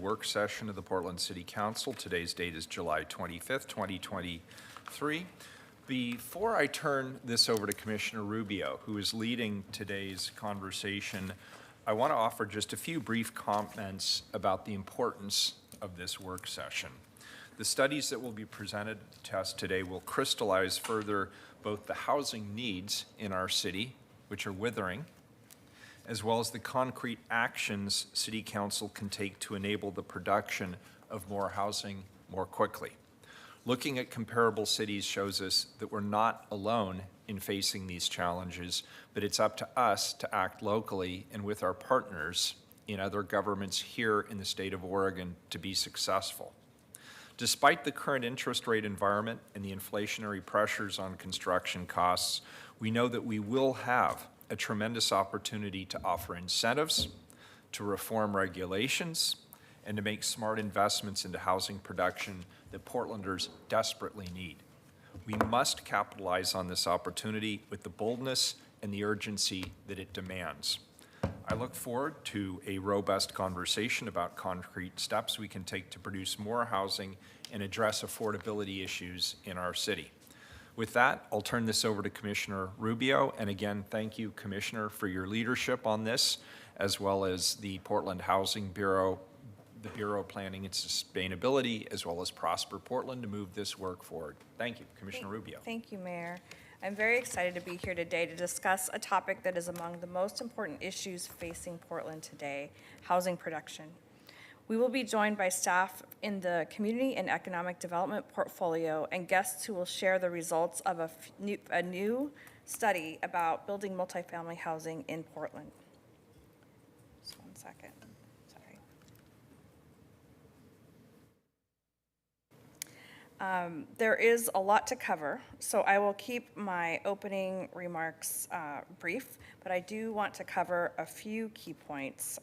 Work session of the Portland City Council. Today's date is July 25th, 2023. Before I turn this over to Commissioner Rubio, who is leading today's conversation, I want to offer just a few brief comments about the importance of this work session. The studies that will be presented to us today will crystallize further both the housing needs in our city, which are withering, as well as the concrete actions City Council can take to enable the production of more housing more quickly. Looking at comparable cities shows us that we're not alone in facing these challenges, but it's up to us to act locally and with our partners in other governments here in the state of Oregon to be successful. Despite the current interest rate environment and the inflationary pressures on construction costs, we know that we will have a tremendous opportunity to offer incentives, to reform regulations, and to make smart investments into housing production that Portlanders desperately need. We must capitalize on this opportunity with the boldness and the urgency that it demands. I look forward to a robust conversation about concrete steps we can take to produce more housing and address affordability issues in our city. With that, I'll turn this over to Commissioner Rubio. And again, thank you, Commissioner, for your leadership on this, as well as the Portland Housing Bureau, the Bureau of Planning and Sustainability, as well as Prosper Portland to move this work forward. Thank you, Commissioner Rubio. Thank you, Mayor. I'm very excited to be here today to discuss a topic that is among the most important issues facing Portland today, housing production. We will be joined by staff in the Community and Economic Development portfolio and guests who will share the results of a new study about building multifamily housing in Portland. Just one second, sorry. There is a lot to cover, so I will keep my opening remarks brief, but I do want to cover a few key points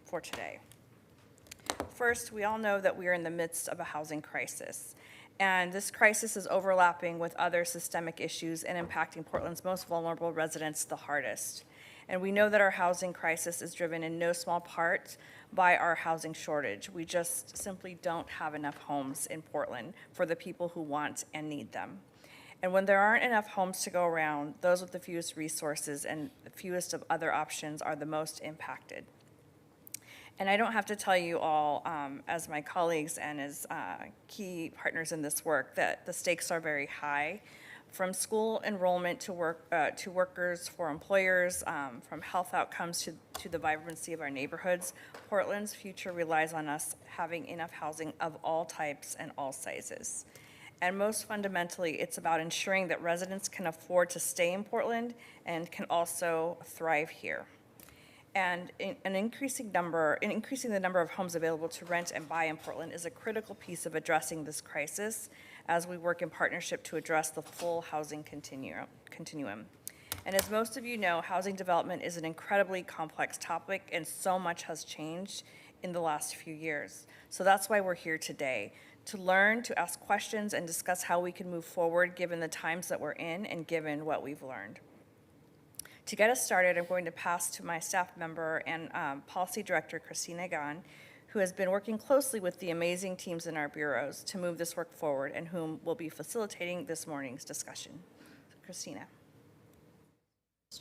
for today. First, we all know that we are in the midst of a housing crisis, and this crisis is overlapping with other systemic issues and impacting Portland's most vulnerable residents the hardest. And we know that our housing crisis is driven in no small part by our housing shortage. We just simply don't have enough homes in Portland for the people who want and need them. And when there aren't enough homes to go around, those with the fewest resources and the fewest of other options are the most impacted. And I don't have to tell you all, as my colleagues and as key partners in this work, that the stakes are very high. From school enrollment to workers, for employers, from health outcomes to the vibrancy of our neighborhoods, Portland's future relies on us having enough housing of all types and all sizes. And most fundamentally, it's about ensuring that residents can afford to stay in Portland and can also thrive here. And increasing the number of homes available to rent and buy in Portland is a critical piece of addressing this crisis as we work in partnership to address the full housing continuum. And as most of you know, housing development is an incredibly complex topic, and so much has changed in the last few years. So that's why we're here today, to learn, to ask questions, and discuss how we can move forward given the times that we're in and given what we've learned. To get us started, I'm going to pass to my staff member and Policy Director, Christina Gan, who has been working closely with the amazing teams in our bureaus to move this work forward and whom will be facilitating this morning's discussion. Christina.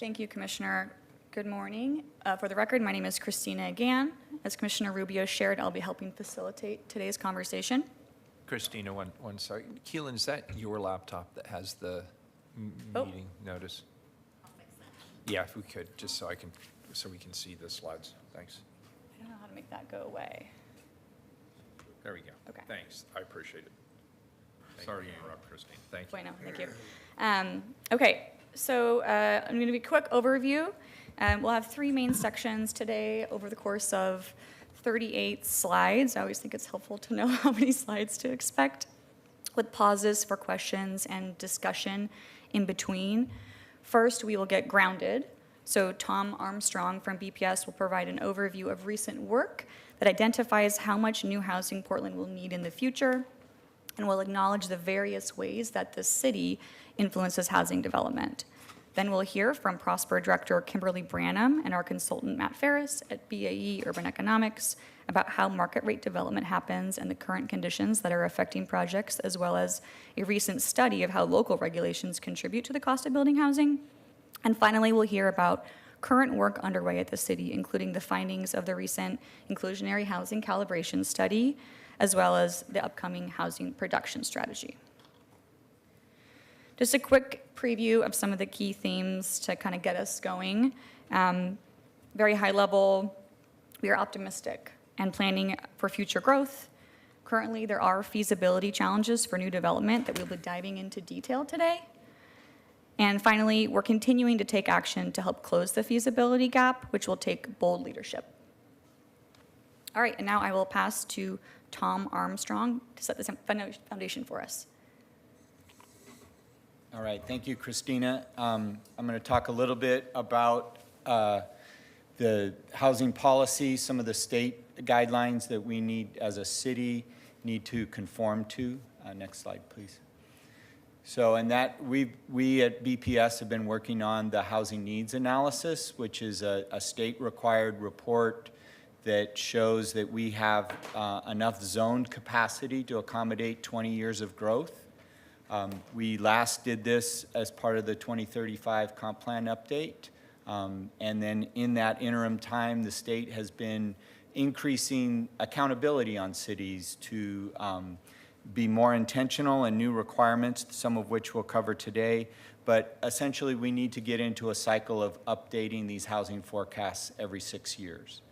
Thank you, Commissioner. Good morning. For the record, my name is Christina Gan. As Commissioner Rubio shared, I'll be helping facilitate today's conversation. Christina, one second. Keelan, is that your laptop that has the meeting notice? Yeah, if we could, just so we can see the slides. Thanks. I don't know how to make that go away. There we go. Okay. Thanks. I appreciate it. Sorry to interrupt, Christine. Thank you. Bueno, thank you. Okay, so I'm going to be a quick overview. We'll have 3 main sections today over the course of 38 slides. I always think it's helpful to know how many slides to expect, with pauses for questions and discussion in between. First, we will get grounded. So Tom Armstrong from BPS will provide an overview of recent work that identifies how much new housing Portland will need in the future, and will acknowledge the various ways that the city influences housing development. Then we'll hear from Prosper Director Kimberly Branham and our consultant Matt Ferris at BAE Urban Economics about how market rate development happens and the current conditions that are affecting projects, as well as a recent study of how local regulations contribute to the cost of building housing. And finally, we'll hear about current work underway at the city, including the findings of the recent Inclusionary Housing Calibration Study, as well as the upcoming housing production strategy. Just a quick preview of some of the key themes to kind of get us going. Very high level, we are optimistic and planning for future growth. Currently, there are feasibility challenges for new development that we'll be diving into detail today. And finally, we're continuing to take action to help close the feasibility gap, which will take bold leadership. All right, and now I will pass to Tom Armstrong to set this foundation for us. All right, thank you, Christina. I'm going to talk a little bit about the housing policy, some of the state guidelines that we need as a city need to conform to. Next slide, please. So, and that we at BPS have been working on the housing needs analysis, which is a state-required report that shows that we have enough zoned capacity to accommodate 20 years of growth. We last did this as part of the 2035 comp plan update. And then in that interim time, the state has been increasing accountability on cities to be more intentional and new requirements, some of which we'll cover today. But essentially, we need to get into a cycle of updating these housing forecasts every 6 years.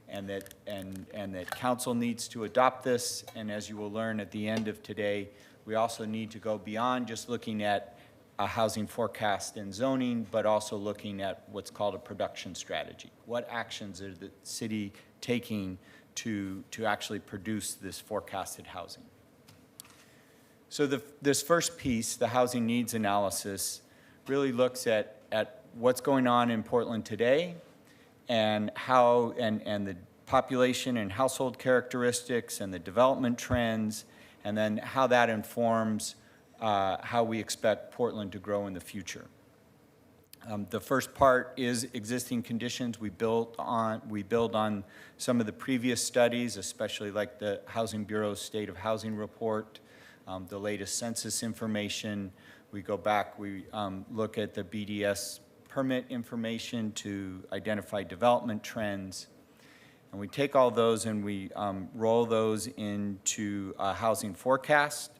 And that council needs to adopt this. And as you will learn at the end of today, we also need to go beyond just looking at a housing forecast and zoning, but also looking at what's called a production strategy. What actions are the city taking to actually produce this forecasted housing? So this first piece, the housing needs analysis, really looks at what's going on in Portland today and how, and the population and household characteristics and the development trends, and then how that informs how we expect Portland to grow in the future. The first part is existing conditions. We build on some of the previous studies, especially like the Housing Bureau's State of Housing Report, the latest census information. We go back, we look at the BDS permit information to identify development trends. And we take all those and we roll those into a housing forecast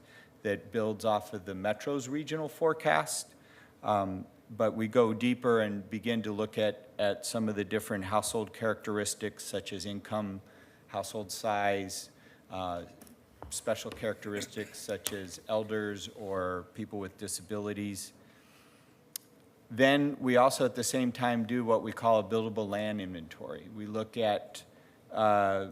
that builds off of the Metro's regional forecast. But we go deeper and begin to look at some of the different household characteristics such as income, household size, special characteristics such as elders or people with disabilities. Then we also at the same time do what we call a buildable land inventory. We look at the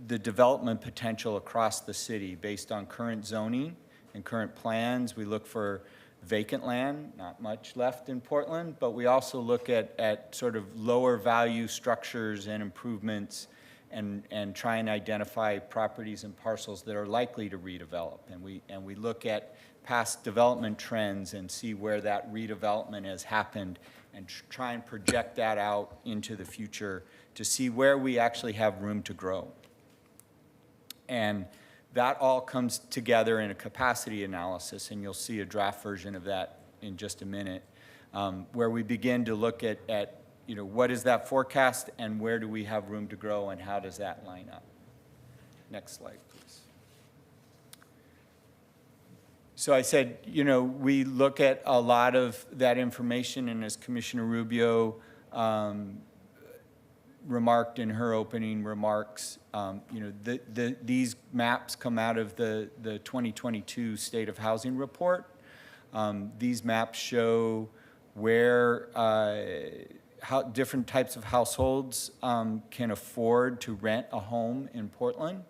development potential across the city based on current zoning and current plans. We look for vacant land, not much left in Portland, but we also look at sort of lower value structures and improvements and try and identify properties and parcels that are likely to redevelop. And we look at past development trends and see where that redevelopment has happened and try and project that out into the future to see where we actually have room to grow. And that all comes together in a capacity analysis, and you'll see a draft version of that in just a minute, where we begin to look at what is that forecast and where do we have room to grow and how does that line up. Next slide, please. So I said, we look at a lot of that information, and as Commissioner Rubio remarked in her opening remarks, these maps come out of the 2022 State of Housing Report. These maps show where how different types of households can afford to rent a home in Portland.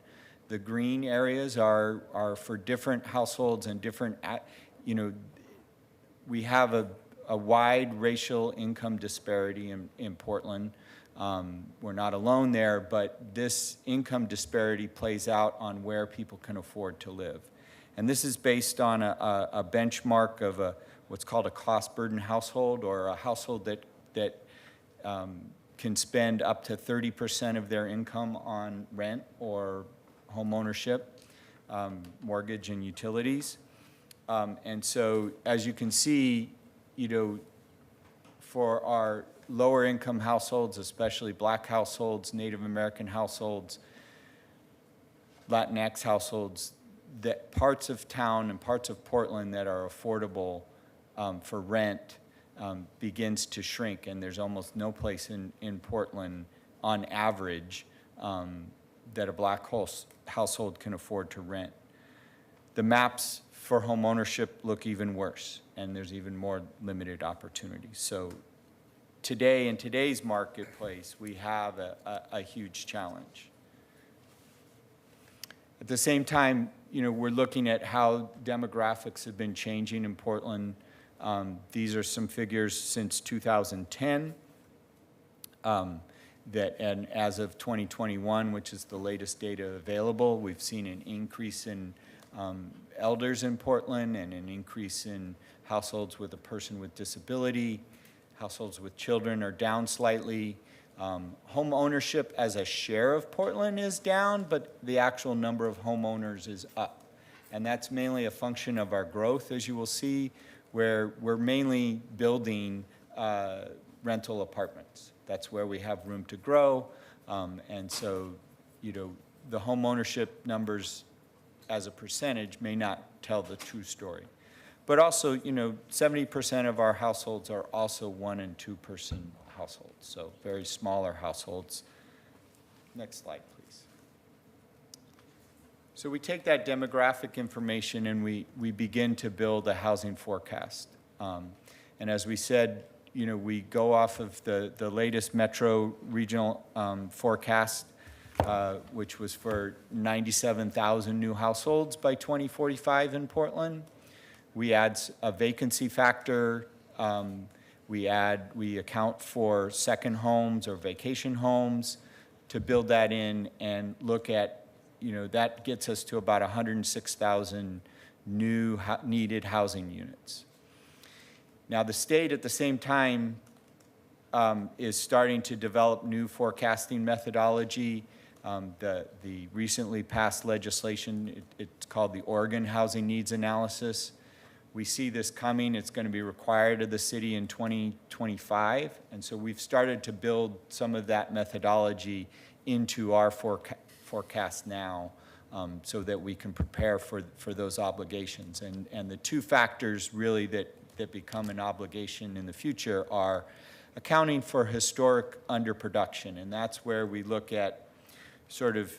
The green areas are for different households and different, we have a wide racial income disparity in Portland. We're not alone there, but this income disparity plays out on where people can afford to live. And this is based on a benchmark of what's called a cost burden household, or a household that can spend up to 30% of their income on rent or home ownership, mortgage and utilities. And so as you can see, for our lower income households, especially Black households, Native American households, Latinx households, that parts of town and parts of Portland that are affordable for rent begins to shrink, and there's almost no place in Portland on average that a Black household can afford to rent. The maps for home ownership look even worse, and there's even more limited opportunities. So today, in today's marketplace, we have a huge challenge. At the same time, we're looking at how demographics have been changing in Portland. These are some figures since 2010. And as of 2021, which is the latest data available, we've seen an increase in elders in Portland and an increase in households with a person with disability. Households with children are down slightly. Home ownership as a share of Portland is down, but the actual number of homeowners is up. And that's mainly a function of our growth, as you will see, where we're mainly building rental apartments. That's where we have room to grow. And so, the home ownership numbers as a percentage may not tell the true story. But also, 70% of our households are also 1- and 2-person households, so very smaller households. Next slide, please. So we take that demographic information and we begin to build a housing forecast. And as we said, we go off of the latest Metro regional forecast, which was for 97,000 new households by 2045 in Portland. We add a vacancy factor. We account for second homes or vacation homes to build that in and look at, that gets us to about 106,000 new needed housing units. Now, the state at the same time is starting to develop new forecasting methodology. The recently passed legislation, it's called the Oregon Housing Needs Analysis. We see this coming. It's going to be required of the city in 2025. And so we've started to build some of that methodology into our forecast now, so that we can prepare for those obligations. And the two factors really that become an obligation in the future are accounting for historic underproduction, and that's where we look at sort of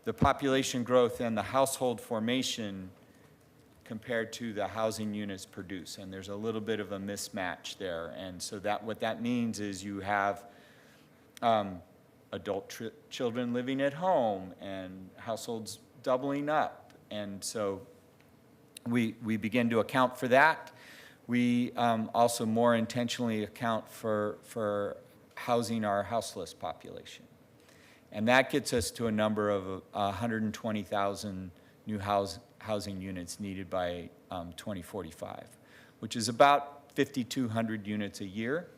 the population growth and the household formation compared to the housing units produced. And there's a little bit of a mismatch there. And so what that means is you have adult children living at home and households doubling up. And so we begin to account for that. We also more intentionally account for housing our houseless population. And that gets us to a number of 120,000 new housing units needed by 2045, which is about 5,200 units a year.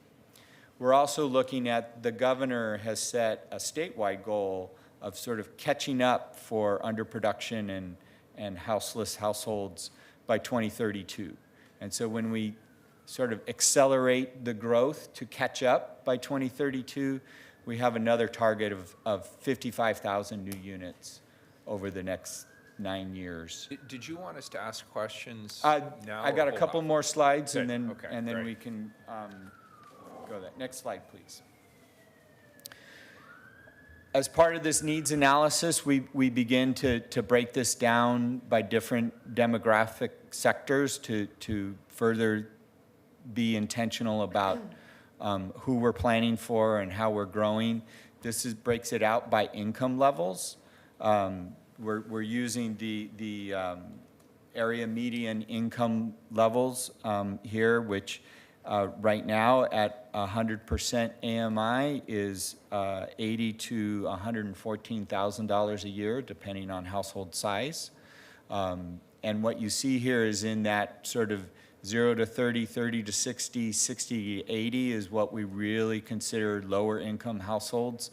We're also looking at, the governor has set a statewide goal of sort of catching up for underproduction and houseless households by 2032. And so when we sort of accelerate the growth to catch up by 2032, we have another target of 55,000 new units over the next 9 years. Did you want us to ask questions now? I got or a hold couple on? more slides, Good. and Okay, then great. we can go that. Next slide, please. As part of this needs analysis, we begin to break this down by different demographic sectors to further be intentional about who we're planning for and how we're growing. This breaks it out by income levels. We're using the area median income levels here, which right now at 100% AMI is $80,000 to $114,000 a year, depending on household size. And what you see here is in that sort of 0 to 30, 30 to 60, 60 to 80 is what we really consider lower income households.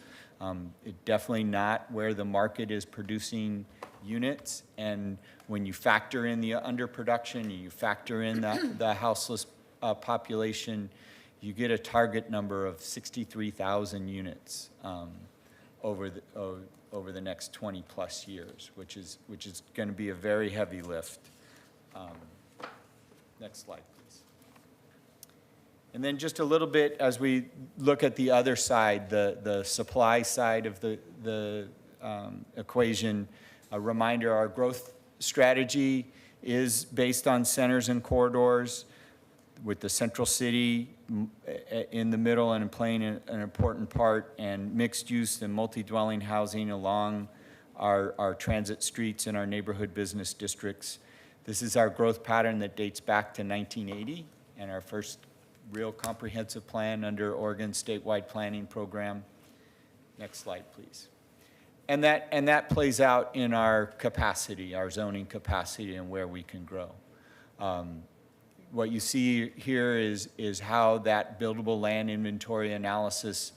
Definitely not where the market is producing units. And when you factor in the underproduction, you factor in the houseless population, you get a target number of 63,000 units over the next 20 plus years, which is going to be a very heavy lift. Next slide, please. And then just a little bit as we look at the other side, the supply side of the equation, a reminder, our growth strategy is based on centers and corridors, with the central city in the middle and playing an important part, and mixed use and multi-dwelling housing along our transit streets and our neighborhood business districts. This is our growth pattern that dates back to 1980 and our first real comprehensive plan under Oregon's statewide planning program. Next slide, please. And that plays out in our capacity, our zoning capacity, and where we can grow. What you see here is how that buildable land inventory analysis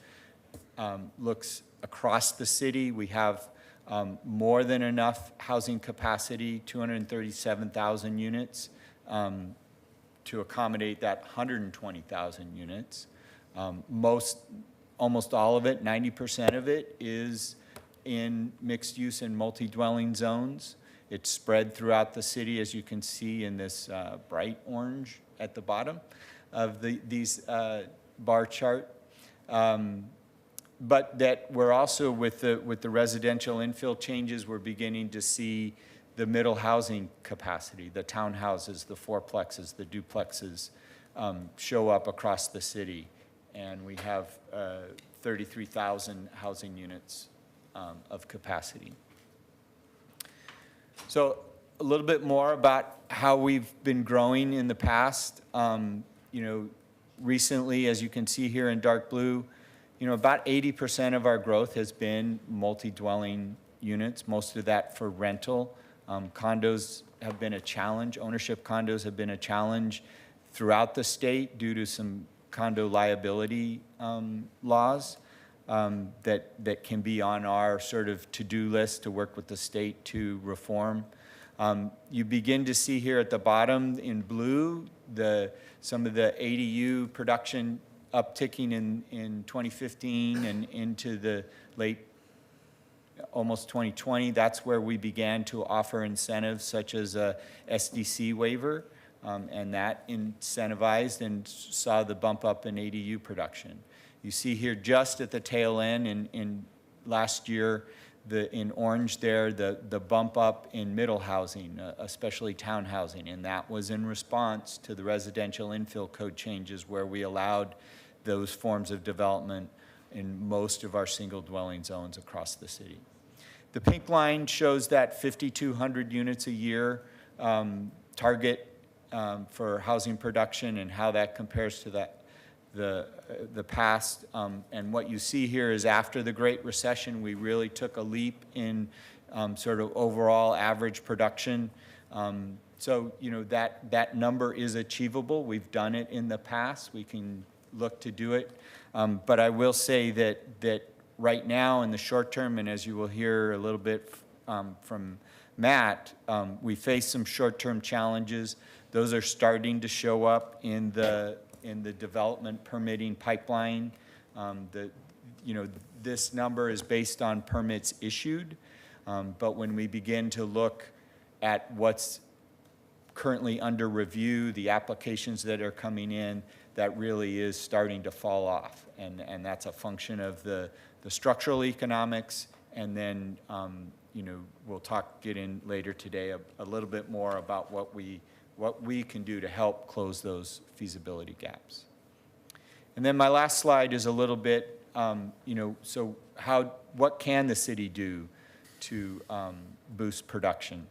looks across the city. We have more than enough housing capacity, 237,000 units, to accommodate that 120,000 units. Almost all of it, 90% of it, is in mixed use and multi-dwelling zones. It's spread throughout the city, as you can see in this bright orange at the bottom of these bar chart. But that we're also, with the residential infill changes, we're beginning to see the middle housing capacity, the townhouses, the fourplexes, the duplexes show up across the city. And we have 33,000 housing units of capacity. So a little bit more about how we've been growing in the past. Recently, as you can see here in dark blue, about 80% of our growth has been multi-dwelling units, most of that for rental. Condos have been a challenge. Ownership condos have been a challenge throughout the state due to some condo liability laws that can be on our sort of to-do list to work with the state to reform. You begin to see here at the bottom in blue some of the ADU production upticking in 2015 and into the late almost 2020, that's where we began to offer incentives such as a SDC waiver, and that incentivized and saw the bump up in ADU production. You see here just at the tail end in last year, in orange there, the bump up in middle housing, especially town housing, and that was in response to the residential infill code changes where we allowed those forms of development in most of our single dwelling zones across the city. The pink line shows that 5,200 units a year target for housing production and how that compares to the past. And what you see here is after the Great Recession, we really took a leap in sort of overall average production. So, you know, that number is achievable. We've done it in the past. We can look to do it. But I will say that right now in the short term, and as you will hear a little bit from Matt, we face some short-term challenges. Those are starting to show up in the development permitting pipeline. You know, this number is based on permits issued, but when we begin to look at what's currently under review, the applications that are coming in, that really is starting to fall off. And that's a function of the structural economics, and then, you know, we'll get in later today a little bit more about what we can do to help close those feasibility gaps. And then my last slide is a little bit, you know, so what can the city do to boost production?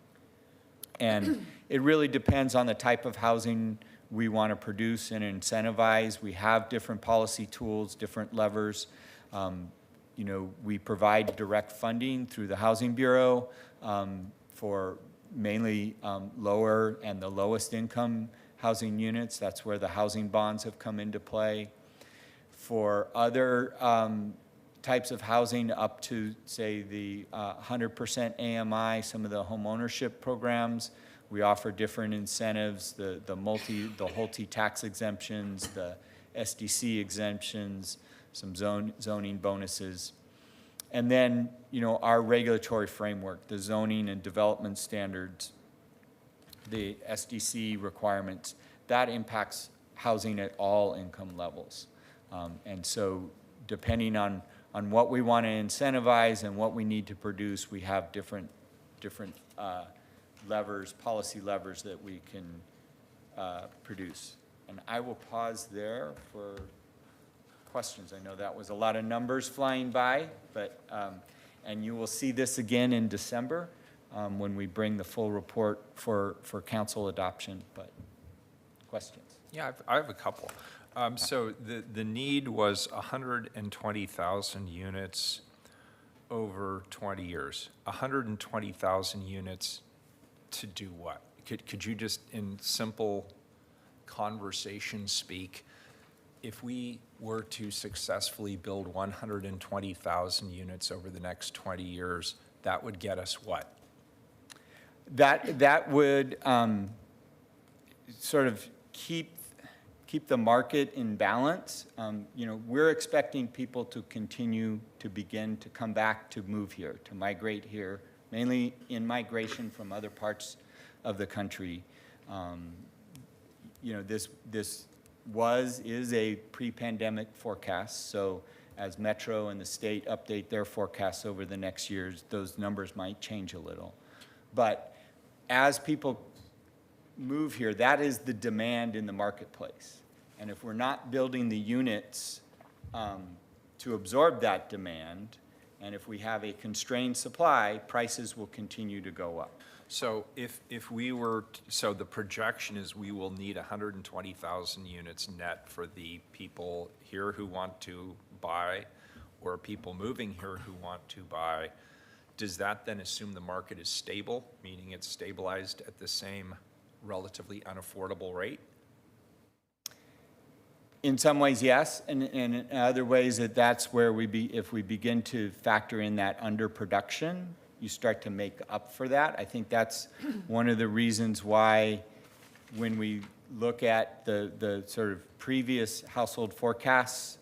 And it really depends on the type of housing we want to produce and incentivize. We have different policy tools, different levers. You know, we provide direct funding through the Housing Bureau for mainly lower and the lowest income housing units. That's where the housing bonds have come into play. For other types of housing up to, say, the 100% AMI, some of the home ownership programs, we offer different incentives, the HOLTI tax exemptions, the SDC exemptions, some zoning bonuses. And then, you know, our regulatory framework, the zoning and development standards, the SDC requirements, that impacts housing at all income levels. And so depending on what we want to incentivize and what we need to produce, we have different levers, policy levers that we can produce. And I will pause there for questions. I know that was a lot of numbers flying by, but, and you will see this again in December when we bring the full report for council adoption, but questions? Yeah, I have a couple. So the need was 120,000 units over 20 years. 120,000 units to do what? Could you just, in simple conversation speak, if we were to successfully build 120,000 units over the next 20 years, that would get us what? That would sort of keep the market in balance. You know, we're expecting people to continue to begin to come back to move here, to migrate here, mainly in migration from other parts of the country. You know, this is a pre-pandemic forecast, so as Metro and the state update their forecasts over the next years, those numbers might change a little. But as people move here, that is the demand in the marketplace. And if we're not building the units to absorb that demand, and if we have a constrained supply, prices will continue to go up. So if we were, so the projection is we will need 120,000 units net for the people here who want to buy, or people moving here who want to buy. Does that then assume the market is stable, meaning it's stabilized at the same relatively unaffordable rate? In some ways, yes, and in other ways, that's where if we begin to factor in that underproduction, you start to make up for that. I think that's one of the reasons why when we look at the sort of previous household forecasts,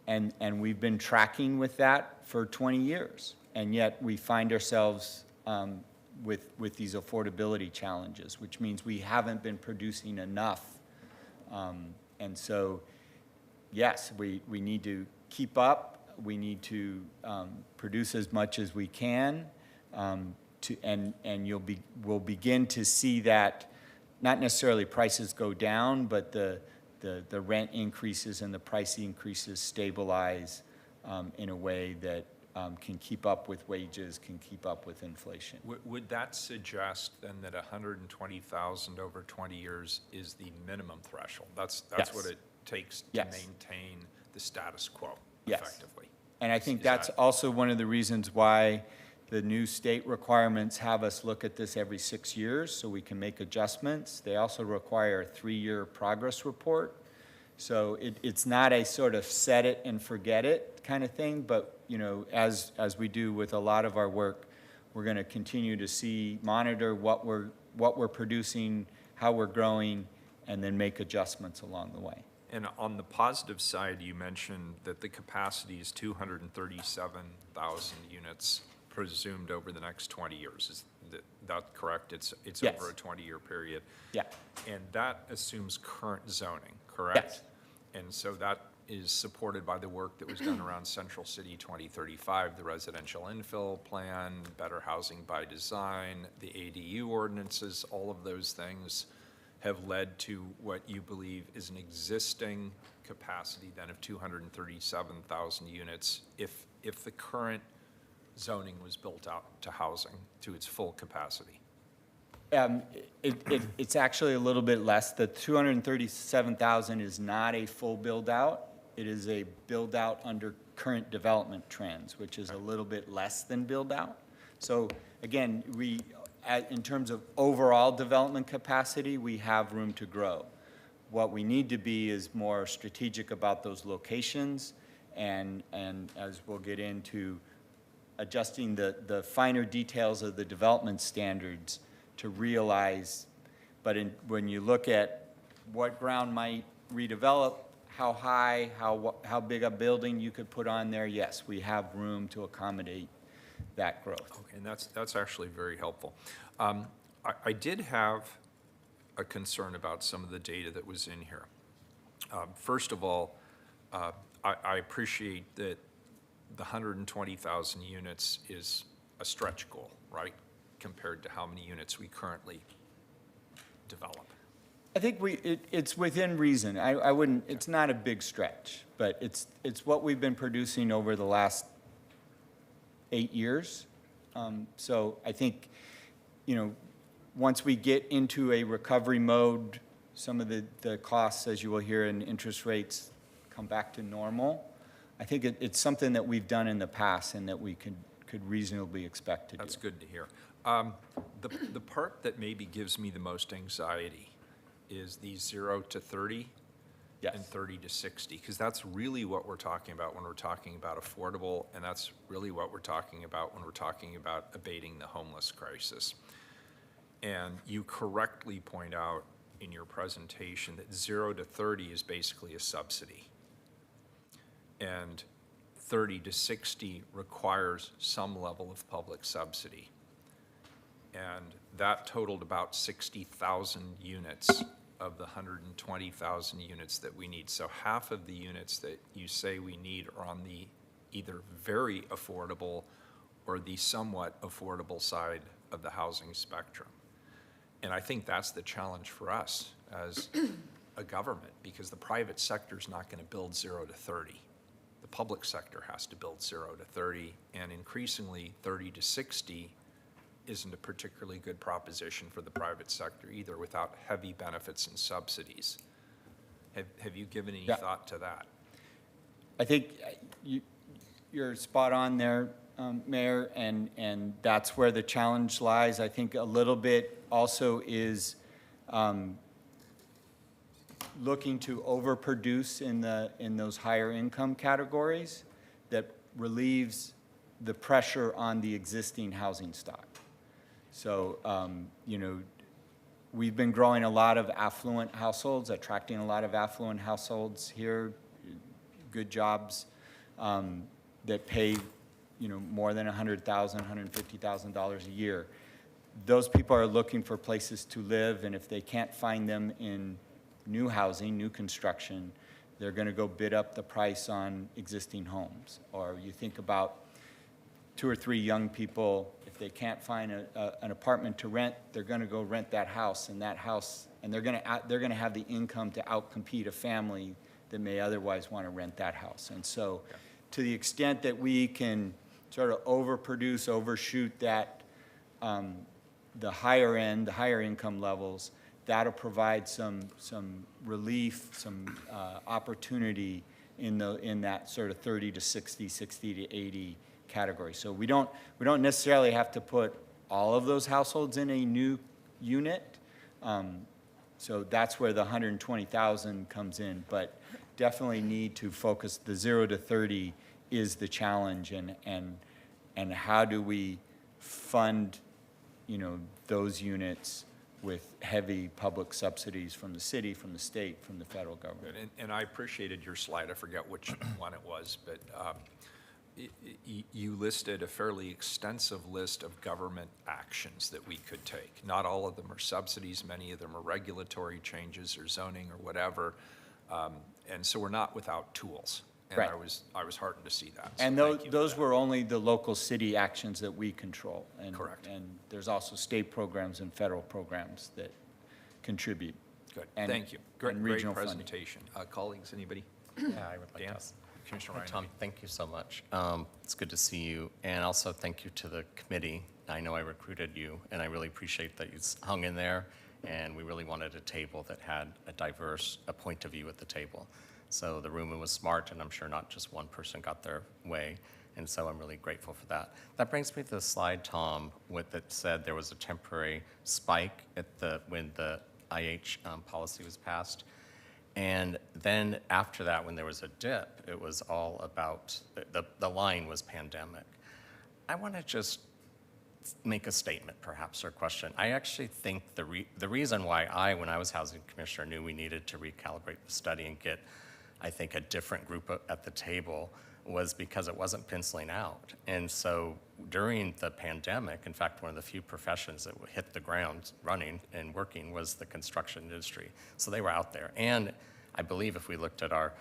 and we've been tracking with that for 20 years. and yet we find ourselves with these affordability challenges, which means we haven't been producing enough. And so, yes, we need to keep up. We need to produce as much as we can, and we'll begin to see that, not necessarily prices go down, but the rent increases and the price increases stabilize in a way that can keep up with wages, can keep up with inflation. Would that suggest then that 120,000 over 20 years is the minimum threshold? That's Yes. what it takes to Yes. maintain the status quo Yes. effectively? And I think Is that's that- also one of the reasons why the new state requirements have us look at this every 6 years so we can make adjustments. They also require a 3-year progress report. So it's not a sort of set it and forget it kind of thing, but, you know, as we do with a lot of our work, we're going to continue to monitor what we're producing, how we're growing, and then make adjustments along the way. And on the positive side, you mentioned that the capacity is 237,000 units presumed over the next 20 years. Is that correct? It's Yes. over a 20-year period. Yeah. And that assumes current zoning, correct? Yes. And so that is supported by the work that was done around Central City 2035, the residential infill plan, better housing by design, the ADU ordinances, all of those things have led to what you believe is an existing capacity then of 237,000 units if the current zoning was built out to housing to its full capacity. It's actually a little bit less. The 237,000 is not a full build-out. It is a build-out under current development trends, which is a little bit less than build-out. So again, in terms of overall development capacity, we have room to grow. What we need to be is more strategic about those locations, and as we'll get into, adjusting the finer details of the development standards to realize, but when you look at what ground might redevelop, how high, how big a building you could put on there, yes, we have room to accommodate that growth. Okay, and that's actually very helpful. I did have a concern about some of the data that was in here. First of all, I appreciate that the 120,000 units is a stretch goal, right, compared to how many units we currently develop. I think it's within reason. I wouldn't, it's not a big stretch, but it's what we've been producing over the last 8 years. So I think, you know, once we get into a recovery mode, some of the costs, as you will hear, and interest rates come back to normal. I think it's something that we've done in the past and that we could reasonably expect to do. That's good to hear. The part that maybe gives me the most anxiety is the 0 to 30 Yes. and 30 to 60, because that's really what we're talking about when we're talking about affordable, and that's really what we're talking about when we're talking about abating the homeless crisis. And you correctly point out in your presentation that 0 to 30 is basically a subsidy. And 30 to 60 requires some level of public subsidy. And that totaled about 60,000 units of the 120,000 units that we need. So half of the units that you say we need are on the either very affordable or the somewhat affordable side of the housing spectrum. And I think that's the challenge for us as a government, because the private sector is not going to build 0 to 30. The public sector has to build 0 to 30, and increasingly 30 to 60 isn't a particularly good proposition for the private sector either, without heavy benefits and subsidies. Have you given any Yeah. thought to that? I think you're spot on there, Mayor, and that's where the challenge lies. I think a little bit also is looking to overproduce in those higher income categories that relieves the pressure on the existing housing stock. So, you know, we've been growing a lot of affluent households, attracting a lot of affluent households here, good jobs that pay more than $100,000, $150,000 a year. Those people are looking for places to live, and if they can't find them in new housing, new construction, they're going to go bid up the price on existing homes. Or you think about 2 or 3 young people, if they can't find an apartment to rent, they're going to go rent that house, and they're going to have the income to outcompete a family that may otherwise want to rent that house. And so to the extent that we can sort of overproduce, overshoot that, the higher end, the higher income levels, that'll provide some relief, some opportunity in that sort of 30 to 60, 60 to 80 category. So we don't necessarily have to put all of those households in a new unit. So that's where the 120,000 comes in, but definitely need to focus. The 0 to 30 is the challenge, and how do we fund, those units with heavy public subsidies from the city, from the state, from the federal government. And I appreciated your slide. I forget which one it was, but you listed a fairly extensive list of government actions that we could take. Not all of them are subsidies. Many of them are regulatory changes or zoning or whatever. And so we're not without tools. And Right. I was heartened to see that. So And thank you for those that. were only the local city actions that we control. Correct. And there's also state programs and federal programs that contribute. Good. and- Thank you. Great and regional funding. presentation. Colleagues, anybody? Yeah, I would like Dan? to. Commissioner Hi, Ryan? Tom, thank you so much. It's good to see you, and also thank you to the committee. I know I recruited you, and I really appreciate that you hung in there, and we really wanted a table that had a point of view at the table. So the room was smart, and I'm sure not just one person got their way, and so I'm really grateful for that. That brings me to the slide, Tom, that said there was a temporary spike when the IH policy was passed. And then after that, when there was a dip, it was all about, the line was pandemic. I want to just make a statement, perhaps, or a question. I actually think the reason why when I was housing commissioner, knew we needed to recalibrate the study and get, I think, a different group at the table was because it wasn't penciling out. And so during the pandemic, in fact, one of the few professions that hit the ground running and working was the construction industry. So they were out there. And I believe if we looked at our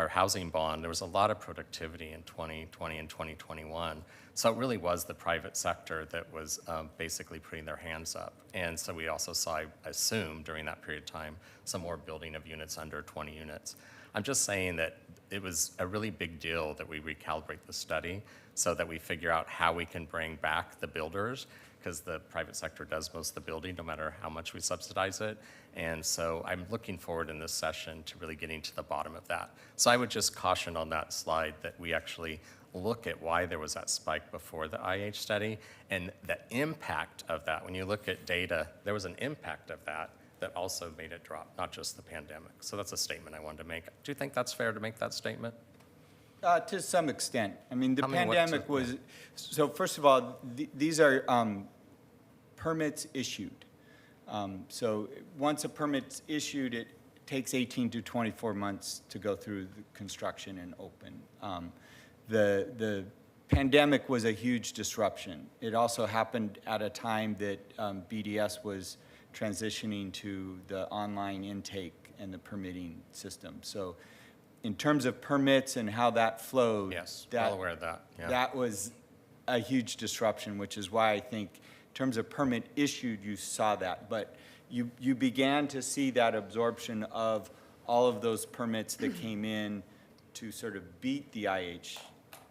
housing bond, there was a lot of productivity in 2020 and 2021. So it really was the private sector that was basically putting their hands up. And so we also saw, I assume, during that period of time, some more building of units under 20 units. I'm just saying that it was a really big deal that we recalibrate the study so that we figure out how we can bring back the builders, because the private sector does most of the building, no matter how much we subsidize it. And so I'm looking forward in this session to really getting to the bottom of that. So I would just caution on that slide that we actually look at why there was that spike before the IH study and the impact of that. When you look at data, there was an impact of that also made it drop, not just the pandemic. So that's a statement I wanted to make. Do you think that's fair to make that statement? To some extent. I mean, the I mean, pandemic was, so first of all, these are permits issued. So once a permit's issued, it takes 18 to 24 months to go through the construction and open. The pandemic was a huge disruption. It also happened at a time that BDS was transitioning to the online intake and the permitting system. So in terms of permits and how that flowed. Yes, well aware of that. Yeah. That was a huge disruption, which is why I think in terms of permit issued, you saw that. But you began to see that absorption of all of those permits that came in to sort of beat the IH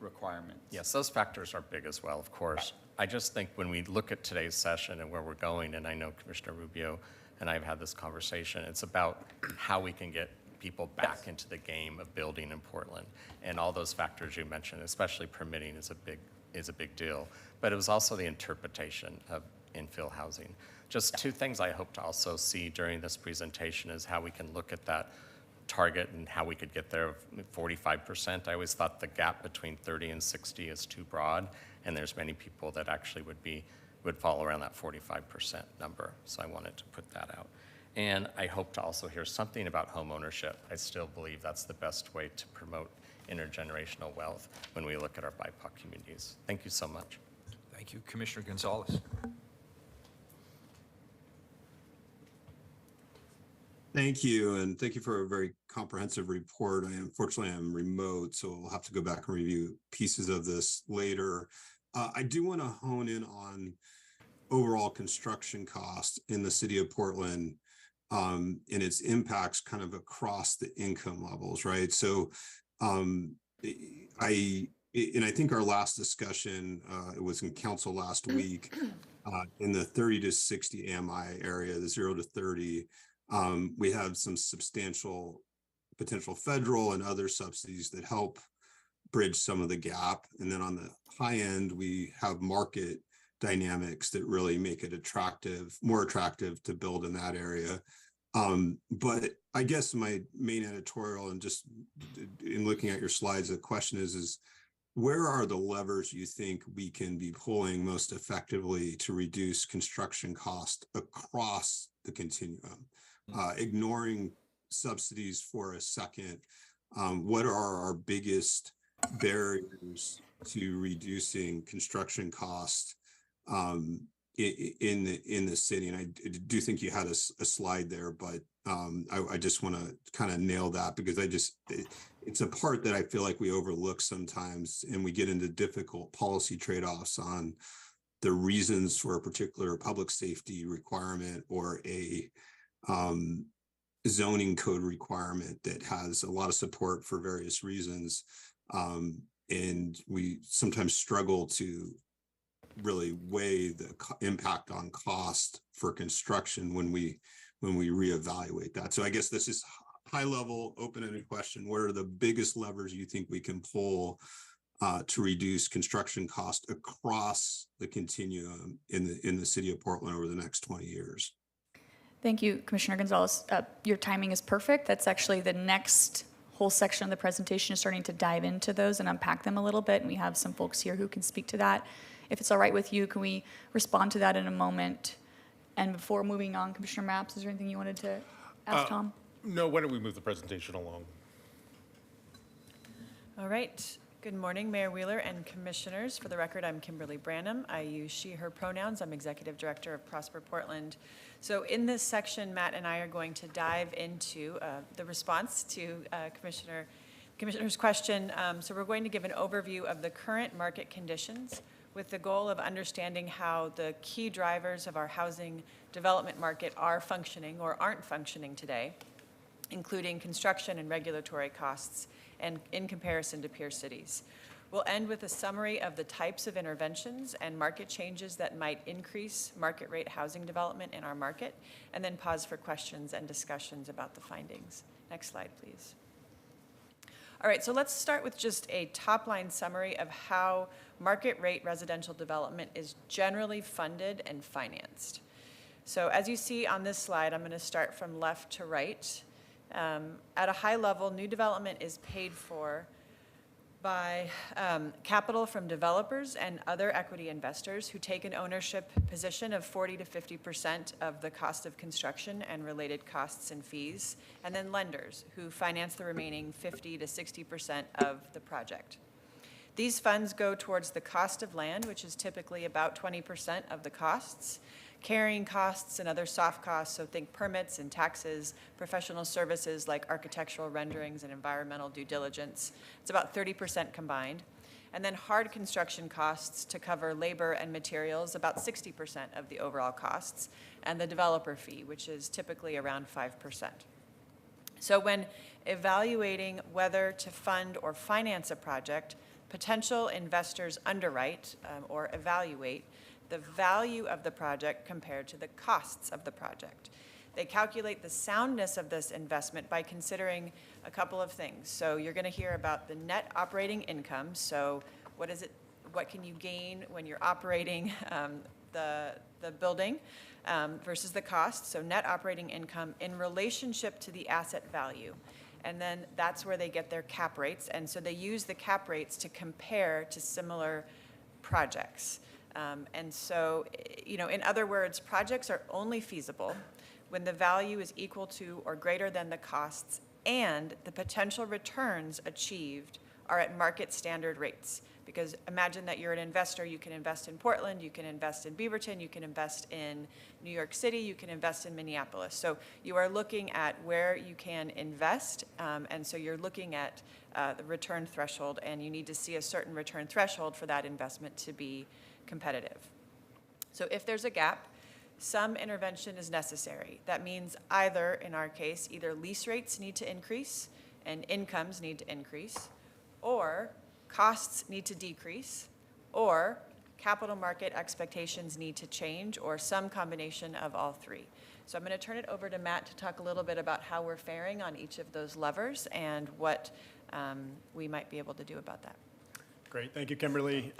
requirements. Yes, those factors are big as well, of course. I just think when we look at today's session and where we're going, and I know Commissioner Rubio and I have had this conversation, it's about how we can get people back into the game of building in Portland. And all those factors you mentioned, especially permitting, is a big deal. But it was also the interpretation of infill housing. Just two things I hope to also see during this presentation is how we can look at that target and how we could get there, 45%. I always thought the gap between 30 and 60 is too broad, and there's many people that actually would fall around that 45% number. So I wanted to put that out. And I hope to also hear something about home ownership. I still believe that's the best way to promote intergenerational wealth when we look at our BIPOC communities. Thank you so much. Thank you. Commissioner Gonzalez. Thank you, and thank you for a very comprehensive report. Unfortunately, I'm remote, so I'll have to go back and review pieces of this later. I do want to hone in on overall construction cost in the city of Portland, and its impacts kind of across the income levels, right? So I think our last discussion, it was in council last week, in the 30 to 60 AMI area, the 0 to 30, we have some substantial potential federal and other subsidies that help bridge some of the gap. And then on the high end, we have market dynamics that really make it more attractive to build in that area. But I guess my main editorial, and just in looking at your slides, the question is where are the levers you think we can be pulling most effectively to reduce construction cost across the continuum? Ignoring subsidies for a second, what are our biggest barriers to reducing construction cost in the city? And I do think you had a slide there, but I just want to kind of nail that, because it's a part that I feel like we overlook sometimes, and we get into difficult policy trade-offs on the reasons for a particular public safety requirement or a zoning code requirement that has a lot of support for various reasons. And we sometimes struggle to really weigh the impact on cost for construction when we reevaluate that. So I guess this is high level, open-ended question. What are the biggest levers you think we can pull to reduce construction cost across the continuum in the city of Portland over the next 20 years? Thank you, Commissioner Gonzalez. Your timing is perfect. That's actually the next whole section of the presentation, is starting to dive into those and unpack them a little bit. And we have some folks here who can speak to that. If it's all right with you, can we respond to that in a moment? And before moving on, Commissioner Mapps, is there anything you wanted to ask Tom? No, why don't we move the presentation along? All right. Good morning, Mayor Wheeler and commissioners. For the record, I'm Kimberly Branham. I use she, her pronouns. I'm Executive Director of Prosper Portland. So in this section, Matt and I are going to dive into the response to Commissioner's question. So we're going to give an overview of the current market conditions with the goal of understanding how the key drivers of our housing development market are functioning or aren't functioning today, including construction and regulatory costs, and in comparison to peer cities. We'll end with a summary of the types of interventions and market changes that might increase market rate housing development in our market, and then pause for questions and discussions about the findings. Next slide, please. All right, so let's start with just a top-line summary of how market rate residential development is generally funded and financed. So as you see on this slide, I'm going to start from left to right. At a high level, new development is paid for by capital from developers and other equity investors who take an ownership position of 40 to 50% of the cost of construction and related costs and fees, and then lenders who finance the remaining 50 to 60% of the project. These funds go towards the cost of land, which is typically about 20% of the costs, carrying costs and other soft costs, so think permits and taxes, professional services like architectural renderings and environmental due diligence. It's about 30% combined. And then hard construction costs to cover labor and materials, about 60% of the overall costs, and the developer fee, which is typically around 5%. So when evaluating whether to fund or finance a project, potential investors underwrite or evaluate the value of the project compared to the costs of the project. They calculate the soundness of this investment by considering a couple of things. So you're going to hear about the net operating income. So what can you gain when you're operating the building versus the cost? So net operating income in relationship to the asset value. And then that's where they get their cap rates. And so they use the cap rates to compare to similar projects. And so, in other words, projects are only feasible when the value is equal to or greater than the costs and the potential returns achieved are at market standard rates. Because imagine that you're an investor, you can invest in Portland, you can invest in Beaverton, you can invest in New York City, you can invest in Minneapolis. So you are looking at where you can invest, and so you're looking at the return threshold, and you need to see a certain return threshold for that investment to be competitive. So if there's a gap, some intervention is necessary. That means either, in our case, either lease rates need to increase and incomes need to increase, or costs need to decrease, or capital market expectations need to change, or some combination of all three. So I'm going to turn it over to Matt to talk a little bit about how we're faring on each of those levers and what we might be able to do about that. Great, thank you, Kimberly.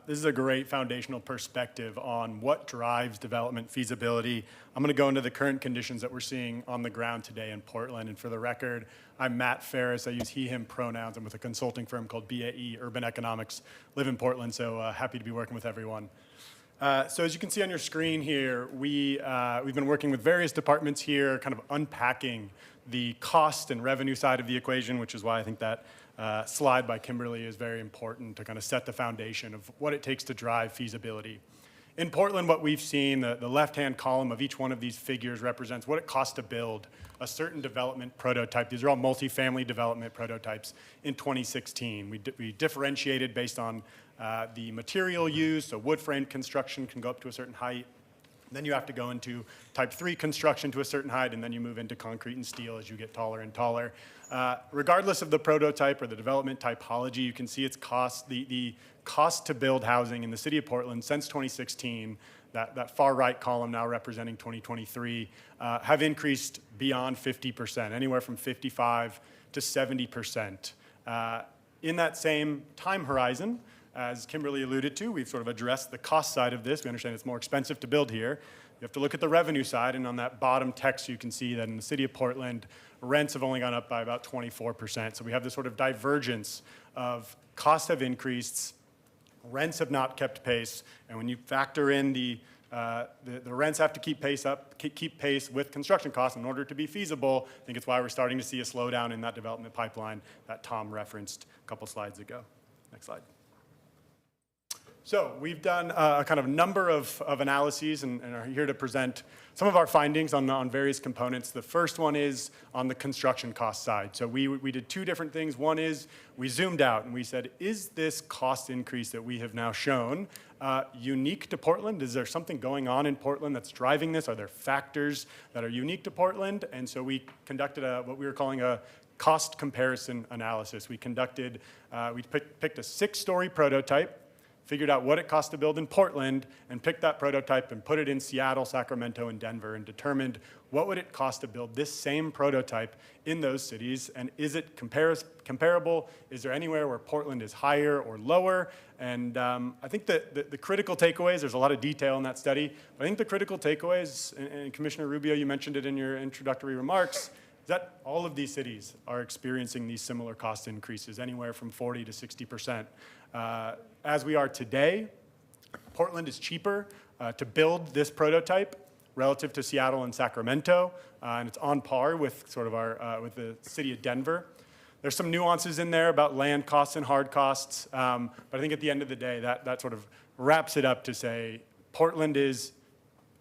This is a great foundational perspective on what drives development feasibility. I'm going to go into the current conditions that we're seeing on the ground today in Portland. And for the record, I'm Matt Ferris. I use he, him pronouns. I'm with a consulting firm called BAE Urban Economics. Live in Portland, so happy to be working with everyone. So as you can see on your screen here, we've been working with various departments here, kind of unpacking the cost and revenue side of the equation, which is why I think that slide by Kimberly is very important to kind of set the foundation of what it takes to drive feasibility. In Portland, what we've seen, the left-hand column of each one of these figures represents what it costs to build a certain development prototype. These are all multifamily development prototypes in 2016. We differentiated based on the material used, so wood frame construction can go up to a certain height. Then you have to go into type 3 construction to a certain height, and then you move into concrete and steel as you get taller and taller. Regardless of the prototype or the development typology, you can see its cost, the cost to build housing in the city of Portland since 2016, that far right column now representing 2023, have increased beyond 50%, anywhere from 55 to 70%. In that same time horizon, as Kimberly alluded to, we've sort of addressed the cost side of this. We understand it's more expensive to build here. You have to look at the revenue side, and on that bottom text, you can see that in the city of Portland, rents have only gone up by about 24%. So we have this sort of divergence of costs have increased, rents have not kept pace, and when you factor in the rents have to keep pace with construction costs in order to be feasible. I think it's why we're starting to see a slowdown in that development pipeline that Tom referenced a couple slides ago. Next slide. So we've done a kind of number of analyses and are here to present some of our findings on various components. The first one is on the construction cost side. So we did two different things. One is we zoomed out and we said, is this cost increase that we have now shown unique to Portland? Is there something going on in Portland that's driving this? Are there factors that are unique to Portland? And so we conducted what we were calling a cost comparison analysis. We picked a 6-story prototype, figured out what it cost to build in Portland, and picked that prototype and put it in Seattle, Sacramento, and Denver, and determined what would it cost to build this same prototype in those cities, and is it comparable? Is there anywhere where Portland is higher or lower? And I think that the critical takeaways, there's a lot of detail in that study, but I think the critical takeaways, and Commissioner Rubio, you mentioned it in your introductory remarks, is that all of these cities are experiencing these similar cost increases, anywhere from 40 to 60%. As we are today, Portland is cheaper to build this prototype relative to Seattle and Sacramento, and it's on par with sort of with the city of Denver. There's some nuances in there about land costs and hard costs, but I think at the end of the day, that sort of wraps it up to say Portland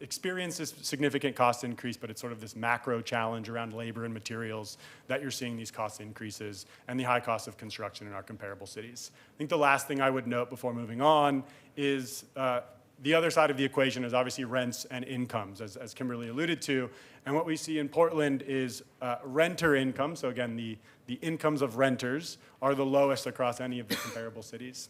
experiences significant cost increase, but it's sort of this macro challenge around labor and materials that you're seeing these cost increases and the high cost of construction in our comparable cities. I think the last thing I would note before moving on is the other side of the equation is obviously rents and incomes, as Kimberly alluded to. And what we see in Portland is renter income. So again, the incomes of renters are the lowest across any of the comparable cities.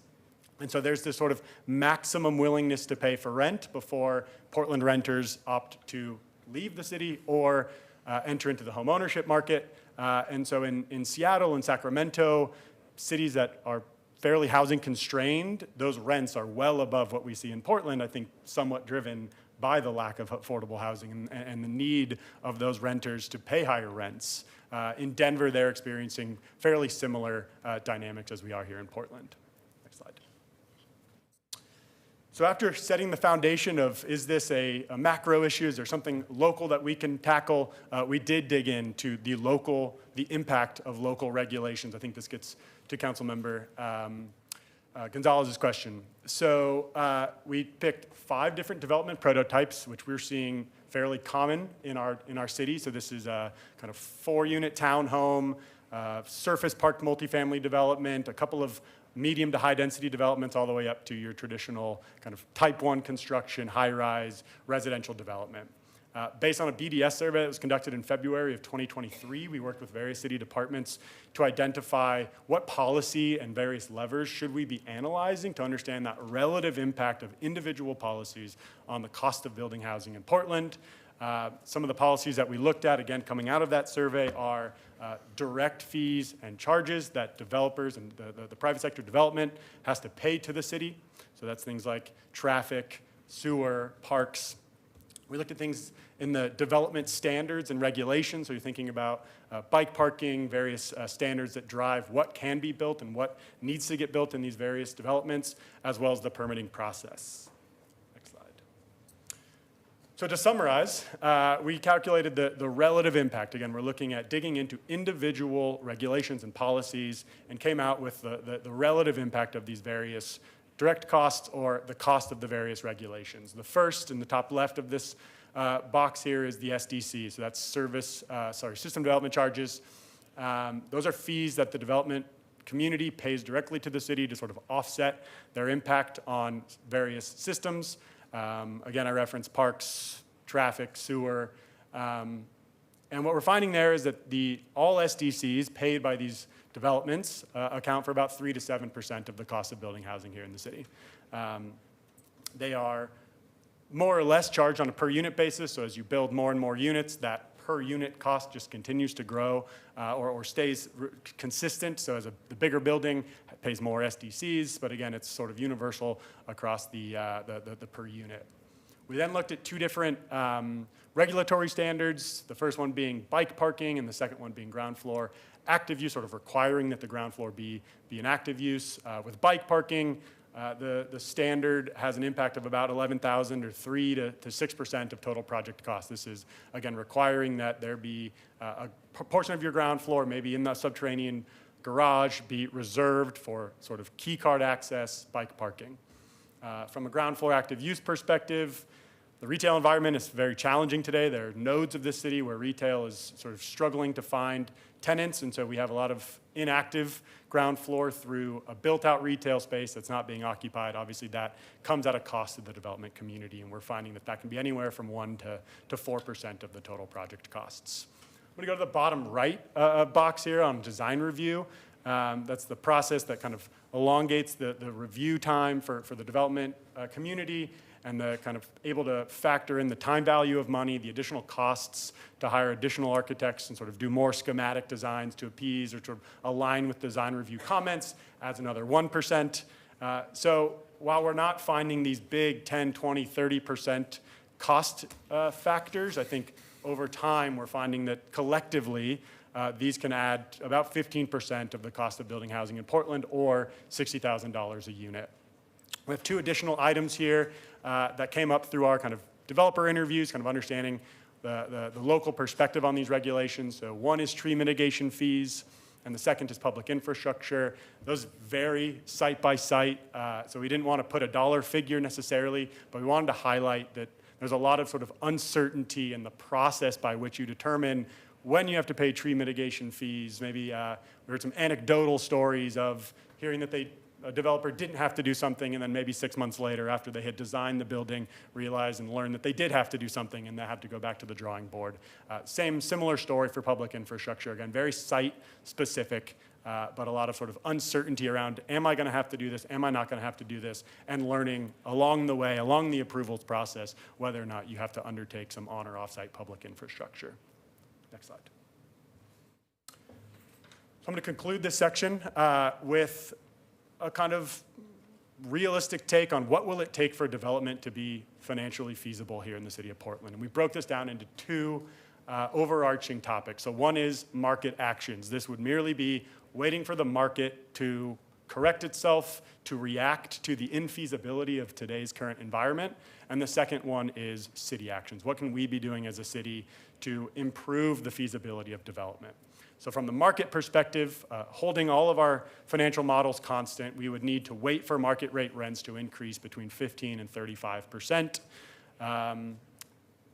And so there's this sort of maximum willingness to pay for rent before Portland renters opt to leave the city or enter into the home ownership market. And so in Seattle and Sacramento, cities that are fairly housing constrained, those rents are well above what we see in Portland, I think somewhat driven by the lack of affordable housing and the need of those renters to pay higher rents. In Denver, they're experiencing fairly similar dynamics as we are here in Portland. Next slide. So after setting the foundation of, is this a macro issue, is there something local that we can tackle, we did dig into the impact of local regulations. I think this gets to Councilmember Gonzalez's question. So we picked 5 different development prototypes, which we're seeing fairly common in our city. So this is a kind of 4-unit townhome, surface parked multifamily development, a couple of medium to high density developments, all the way up to your traditional kind of type 1 construction, high-rise residential development. Based on a BDS survey that was conducted in February of 2023, we worked with various city departments to identify what policy and various levers should we be analyzing to understand that relative impact of individual policies on the cost of building housing in Portland. Some of the policies that we looked at, again, coming out of that survey are direct fees and charges that developers and the private sector development has to pay to the city. So that's things like traffic, sewer, parks. We looked at things in the development standards and regulations, so you're thinking about bike parking, various standards that drive what can be built and what needs to get built in these various developments, as well as the permitting process. Next slide. So to summarize, we calculated the relative impact. Again, we're looking at digging into individual regulations and policies and came out with the relative impact of these various direct costs or the cost of the various regulations. The first in the top left of this box here is the SDC, so that's system development charges. Those are fees that the development community pays directly to the city to sort of offset their impact on various systems. Again, I referenced parks, traffic, sewer. And what we're finding there is that all SDCs paid by these developments account for about 3 to 7% of the cost of building housing here in the city. They are more or less charged on a per unit basis, so as you build more and more units, that per unit cost just continues to grow or stays consistent. So as the bigger building pays more SDCs, but again, it's sort of universal across the per unit. We then looked at 2 different regulatory standards, the first one being bike parking and the second one being ground floor active use, sort of requiring that the ground floor be an active use. With bike parking, the standard has an impact of about $11,000 or 3 to 6% of total project cost. This is, again, requiring that there be a portion of your ground floor, maybe in the subterranean garage, be reserved for sort of key card access bike parking. From a ground floor active use perspective, the retail environment is very challenging today. There are nodes of this city where retail is sort of struggling to find tenants, and so we have a lot of inactive ground floor through a built-out retail space that's not being occupied. Obviously, that comes at a cost to the development community, and we're finding that that can be anywhere from 1 to 4% of the total project costs. I'm going to go to the bottom right box here on design review. That's the process that kind of elongates the review time for the development community, and the kind of able to factor in the time value of money, the additional costs to hire additional architects and sort of do more schematic designs to appease or to align with design review comments, adds another 1%. So while we're not finding these big 10, 20, 30% cost factors, I think over time we're finding that collectively these can add about 15% of the cost of building housing in Portland, or $60,000 a unit. We have 2 additional items here that came up through our kind of developer interviews, kind of understanding the local perspective on these regulations. So one is tree mitigation fees, and the second is public infrastructure. Those vary site by site, so we didn't want to put a dollar figure necessarily, but we wanted to highlight that there's a lot of sort of uncertainty in the process by which you determine when you have to pay tree mitigation fees. Maybe we heard some anecdotal stories of hearing that a developer didn't have to do something, and then maybe 6 months later, after they had designed the building, realized and learned that they did have to do something, and they have to go back to the drawing board. Similar story for public infrastructure. Again, very site-specific, but a lot of sort of uncertainty around, am I going to have to do this? Am I not going to have to do this? And learning along the way, along the approvals process, whether or not you have to undertake some on or off-site public infrastructure. Next slide. So I'm going to conclude this section with a kind of realistic take on what will it take for development to be financially feasible here in the city of Portland. And we broke this down into 2 overarching topics. So one is market actions. This would merely be waiting for the market to correct itself, to react to the infeasibility of today's current environment. And the second one is city actions. What can we be doing as a city to improve the feasibility of development? So from the market perspective, holding all of our financial models constant, we would need to wait for market rate rents to increase between 15 and 35%.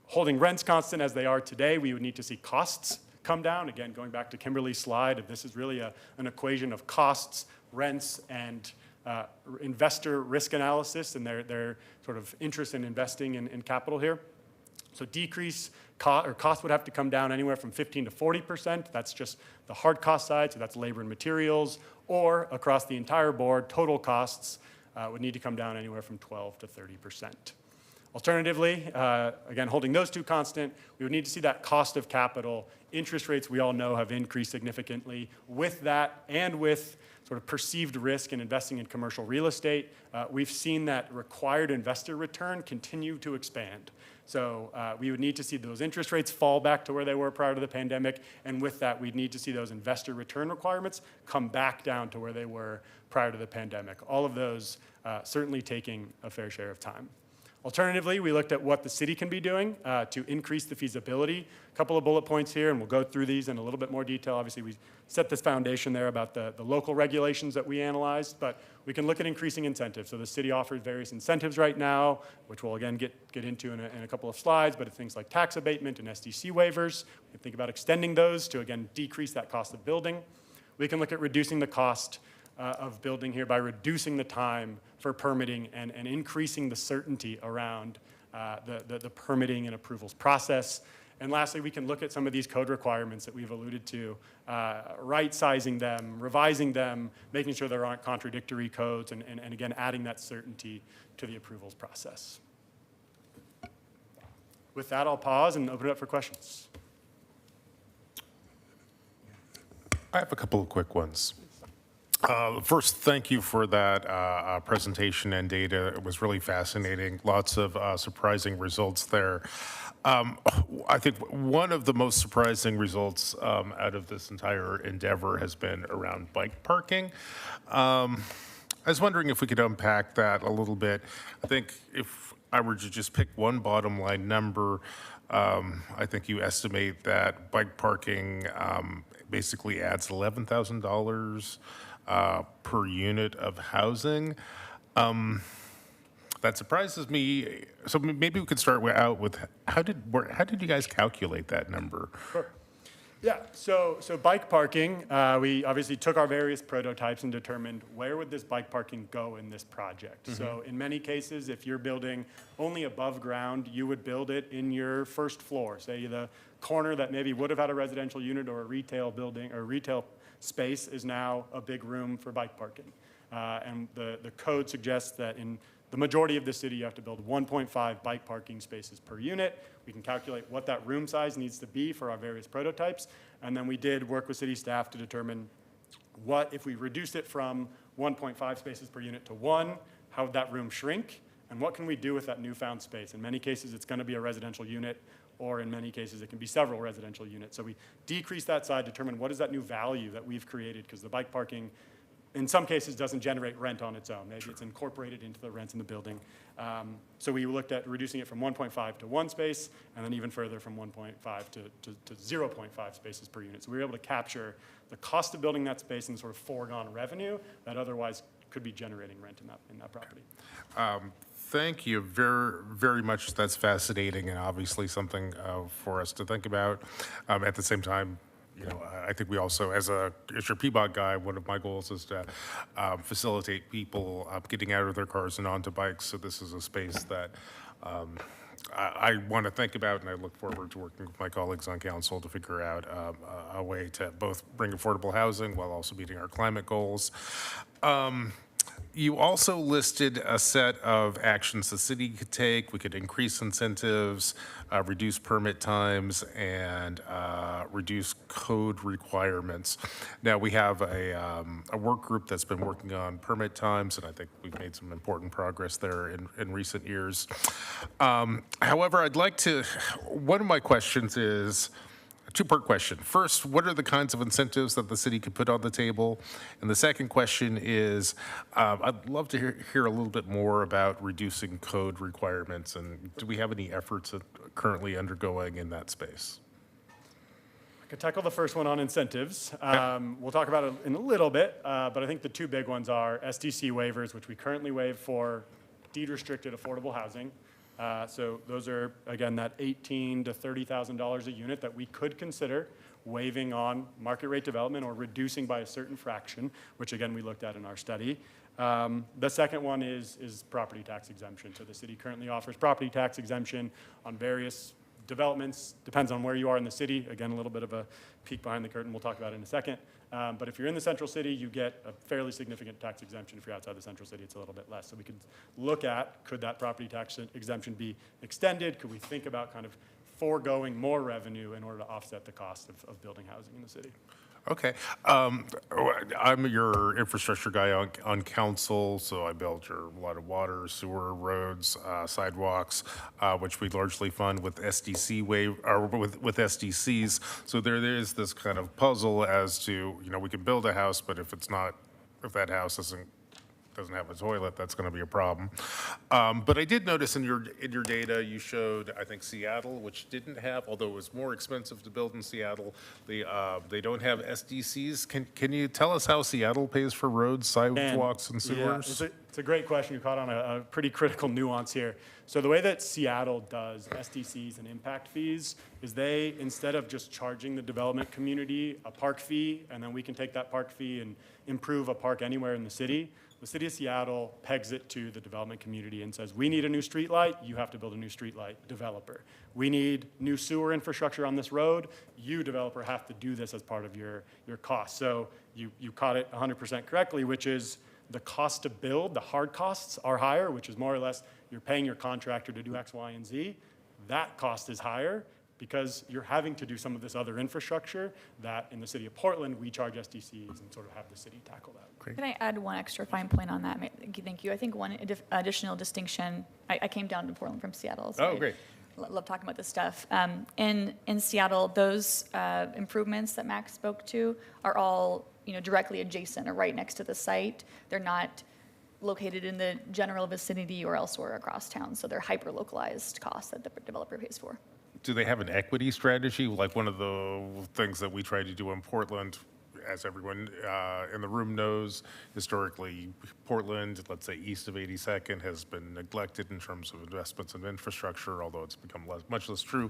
Holding rents constant as they are today, we would need to see costs come down. Again, going back to Kimberly's slide, this is really an equation of costs, rents, and investor risk analysis and their sort of interest in investing in capital here. So cost would have to come down anywhere from 15 to 40%. That's just the hard cost side, so that's labor and materials. Or across the entire board, total costs would need to come down anywhere from 12 to 30%. Alternatively, again, holding those two constant, we would need to see that cost of capital. Interest rates, we all know, have increased significantly. With that and with sort of perceived risk in investing in commercial real estate, we've seen that required investor return continue to expand. So we would need to see those interest rates fall back to where they were prior to the pandemic, and with that, we'd need to see those investor return requirements come back down to where they were prior to the pandemic. All of those certainly taking a fair share of time. Alternatively, we looked at what the city can be doing to increase the feasibility. A couple of bullet points here, and we'll go through these in a little bit more detail. Obviously, we set this foundation there about the local regulations that we analyzed, but we can look at increasing incentives. So the city offers various incentives right now, which we'll again get into in a couple of slides, but it's things like tax abatement and SDC waivers. We can think about extending those to, again, decrease that cost of building. We can look at reducing the cost of building here by reducing the time for permitting and increasing the certainty around the permitting and approvals process. And lastly, we can look at some of these code requirements that we've alluded to, right-sizing them, revising them, making sure there aren't contradictory codes, and again, adding that certainty to the approvals process. With that, I'll pause and open it up for questions. I have a couple of quick ones. First, thank you for that presentation and data. It was really fascinating. Lots of surprising results there. I think one of the most surprising results out of this entire endeavor has been around bike parking. I was wondering if we could unpack that a little bit. I think if I were to just pick one bottom line number, I think you estimate that bike parking basically adds $11,000 per unit of housing. That surprises me. So maybe we could start out with how did you guys calculate that number? Sure. Yeah, so bike parking, we obviously took our various prototypes and determined where would this bike parking go in this project. Mm-hmm. So in many cases, if you're building only above ground, you would build it in your first floor, say the corner that maybe would have had a residential unit or a retail building or retail space is now a big room for bike parking. And the code suggests that in the majority of the city, you have to build 1.5 bike parking spaces per unit. We can calculate what that room size needs to be for our various prototypes. And then we did work with city staff to determine what, if we reduced it from 1.5 spaces per unit to 1, how would that room shrink? And what can we do with that newfound space? In many cases, it's going to be a residential unit, or in many cases, it can be several residential units. So we decrease that side, determine what is that new value that we've created, because the bike parking, in some cases, doesn't generate rent on its own. Maybe it's incorporated into the rents in the building. So we looked at reducing it from 1.5 to 1 space, and then even further from 1.5 to 0.5 spaces per unit. So we were able to capture the cost of building that space and sort of foregone revenue that otherwise could be generating rent in that property. Thank you very, very much. That's fascinating and obviously something for us to think about. At the same time, you know, I think we also, as your PBOT guy, one of my goals is to facilitate people getting out of their cars and onto bikes. So this is a space that I want to think about, and I look forward to working with my colleagues on council to figure out a way to both bring affordable housing while also meeting our climate goals. You also listed a set of actions the city could take. We could increase incentives, reduce permit times, and reduce code requirements. Now, we have a work group that's been working on permit times, and I think we've made some important progress there in recent years. However, one of my questions is, two-part question. First, what are the kinds of incentives that the city could put on the table? And the second question is, I'd love to hear a little bit more about reducing code requirements, and do we have any efforts currently undergoing in that space? could tackle the first one on incentives. We'll talk about it in a little bit, but I think the two big ones are SDC waivers, which we currently waive for deed-restricted affordable housing. So those are, again, that $18,000 to $30,000 a unit that we could consider waiving on market rate development or reducing by a certain fraction, which again, we looked at in our study. The second one is property tax exemption. So the city currently offers property tax exemption on various developments, depends on where you are in the city. Again, a little bit of a peek behind the curtain we'll talk about in a second. But if you're in the central city, you get a fairly significant tax exemption. If you're outside the central city, it's a little bit less. So we could look at, could that property tax exemption be extended? Could we think about kind of foregoing more revenue in order to offset the cost of building housing in the city? Okay. I'm your infrastructure guy on council, so I built a lot of water, sewer, roads, sidewalks, which we largely fund with SDC or with SDCs. So there is this kind of puzzle as to, we can build a house, but if that house doesn't have a toilet, that's going to be a problem. But I did notice in your data, you showed, I think, Seattle, which didn't have, although it was more expensive to build in Seattle, they don't have SDCs. Can you tell us how Seattle pays for roads, sidewalks, and sewers? Yeah, it's a great question. You caught on a pretty critical nuance here. So the way that Seattle does SDCs and impact fees is they, instead of just charging the development community a park fee, and then we can take that park fee and improve a park anywhere in the city of Seattle pegs it to the development community and says, we need a new street light, you have to build a new street light, developer. We need new sewer infrastructure on this road, you, developer, have to do this as part of your cost. So you caught it 100% correctly, which is the cost to build, the hard costs are higher, which is more or less you're paying your contractor to do X, Y, and Z. That cost is higher because you're having to do some of this other infrastructure that in the city of Portland, we charge SDCs and sort of have the city tackle that. Great. Can I add one extra fine point on that? Thank you. I think one additional distinction, I came down to Portland from Seattle. So Oh, great. I love talking about this stuff. In Seattle, those improvements that Max spoke to are all directly adjacent or right next to the site. They're not located in the general vicinity or elsewhere across town. So they're hyper-localized costs that the developer pays for. Do they have an equity strategy? Like one of the things that we try to do in Portland, as everyone in the room knows, historically, Portland, let's say east of 82nd, has been neglected in terms of investments in infrastructure, although it's become much less true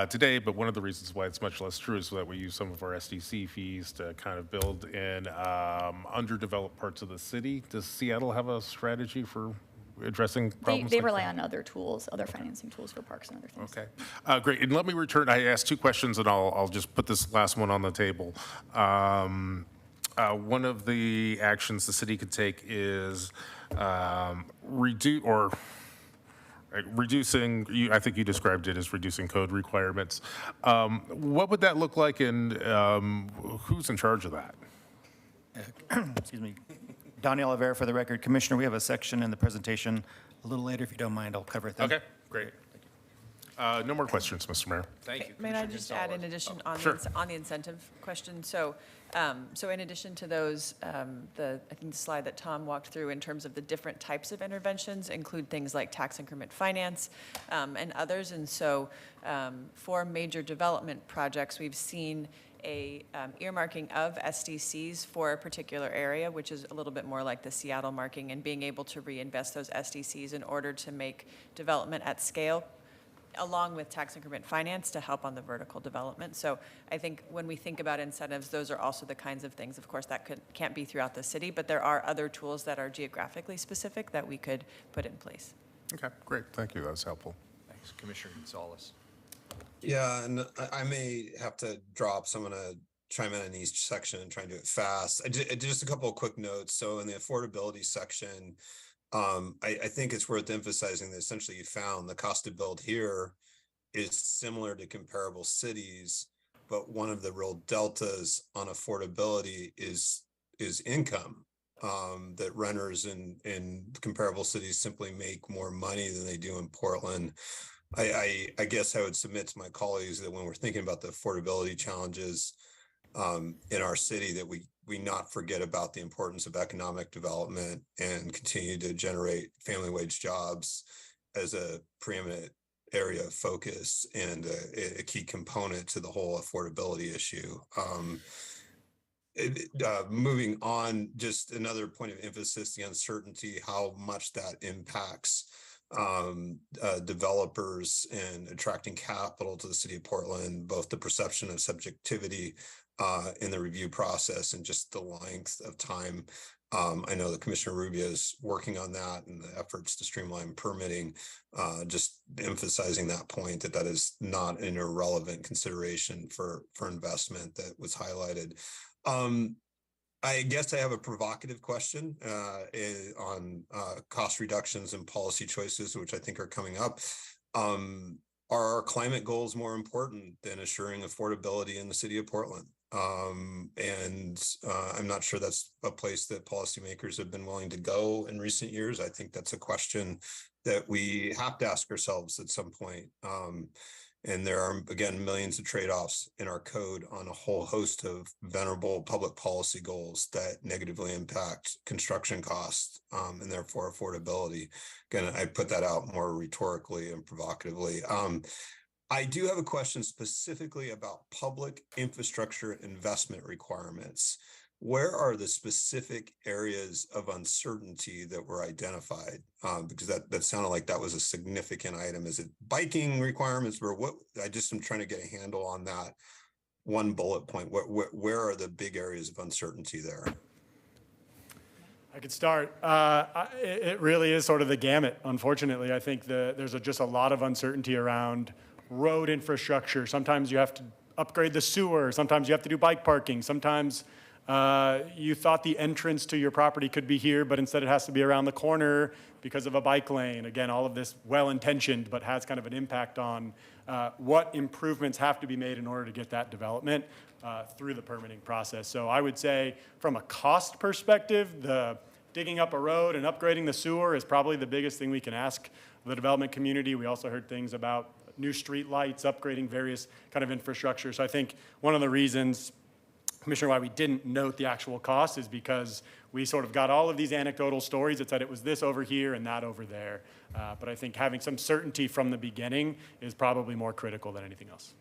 today. But one of the reasons why it's much less true is that we use some of our SDC fees to kind of build in underdeveloped parts of the city. Does Seattle have a strategy for addressing problems They like rely that? on other tools, other financing tools for parks and other things. Okay, great. And let me return. I asked two questions, and I'll just put this last one on the table. One of the actions the city could take is reducing. I think you described it as reducing code requirements. What would that look like, and who's in charge of that? Excuse me. Donnie Oliveira for the record. Commissioner, we have a section in the presentation. A little later, if you don't mind, I'll cover it then. Okay, great. No more questions, Mr. Mayor. Thank you. May I Commissioner just add in Gonzalez. addition on Sure. on the incentive question? So in addition to those, I think the slide that Tom walked through in terms of the different types of interventions include things like tax increment finance and others. And so for major development projects, we've seen a earmarking of SDCs for a particular area, which is a little bit more like the Seattle marking, and being able to reinvest those SDCs in order to make development at scale, along with tax increment finance to help on the vertical development. So I think when we think about incentives, those are also the kinds of things, of course, that can't be throughout the city, but there are other tools that are geographically specific that we could put in place. Okay, great. Thank you. That was helpful. Thanks, Commissioner Gonzalez. Yeah, and I may have to drop, so I'm gonna chime in each section and try and do it fast. Just a couple of quick notes. So in the affordability section, I think it's worth emphasizing that essentially you found the cost to build here is similar to comparable cities, but one of the real deltas on affordability is income. That renters in comparable cities simply make more money than they do in Portland. I guess I would submit to my colleagues that when we're thinking about the affordability challenges in our city, that we not forget about the importance of economic development and continue to generate family wage jobs as a preeminent area of focus and a key component to the whole affordability issue. Moving on, just another point of emphasis, the uncertainty, how much that impacts developers and attracting capital to the city of Portland, both the perception of subjectivity in the review process and just the length of time. I know that Commissioner Rubio is working on that and the efforts to streamline permitting, just emphasizing that point that that is not an irrelevant consideration for investment that was highlighted. I guess I have a provocative question on cost reductions and policy choices, which I think are coming up. Are our climate goals more important than assuring affordability in the city of Portland? I'm not sure that's a place that policymakers have been willing to go in recent years. I think that's a question that we have to ask ourselves at some point. And there are, again, millions of trade-offs in our code on a whole host of venerable public policy goals that negatively impact construction costs and therefore affordability. Again, I put that out more rhetorically and provocatively. I do have a question specifically about public infrastructure investment requirements. Where are the specific areas of uncertainty that were identified? Because that sounded like that was a significant item. Is it biking requirements or what? I just am trying to get a handle on that one bullet point. Where are the big areas of uncertainty there? I could start. It really is sort of the gamut, unfortunately. I think there's just a lot of uncertainty around road infrastructure. Sometimes you have to upgrade the sewer. Sometimes you have to do bike parking. Sometimes you thought the entrance to your property could be here, but instead it has to be around the corner because of a bike lane. Again, all of this well-intentioned, but has kind of an impact on what improvements have to be made in order to get that development through the permitting process. So I would say from a cost perspective, the digging up a road and upgrading the sewer is probably the biggest thing we can ask the development community. We also heard things about new street lights, upgrading various kind of infrastructure. So I think one of the reasons, Commissioner, why we didn't note the actual cost is because we sort of got all of these anecdotal stories that said it was this over here and that over there. But I think having some certainty from the beginning is probably more critical than anything else.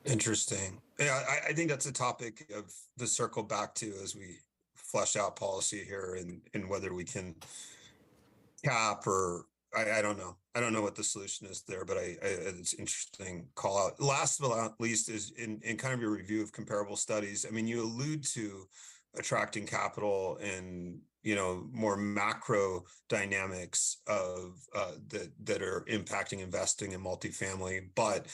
Interesting. Yeah, I think that's a topic of the circle back to as we flesh out policy here and whether we can cap or I don't know. I don't know what the solution is there, but it's interesting call out. Last but not least is in kind of your review of comparable studies. I mean, you allude to attracting capital and, you know, more macro dynamics of that are impacting investing in multifamily, but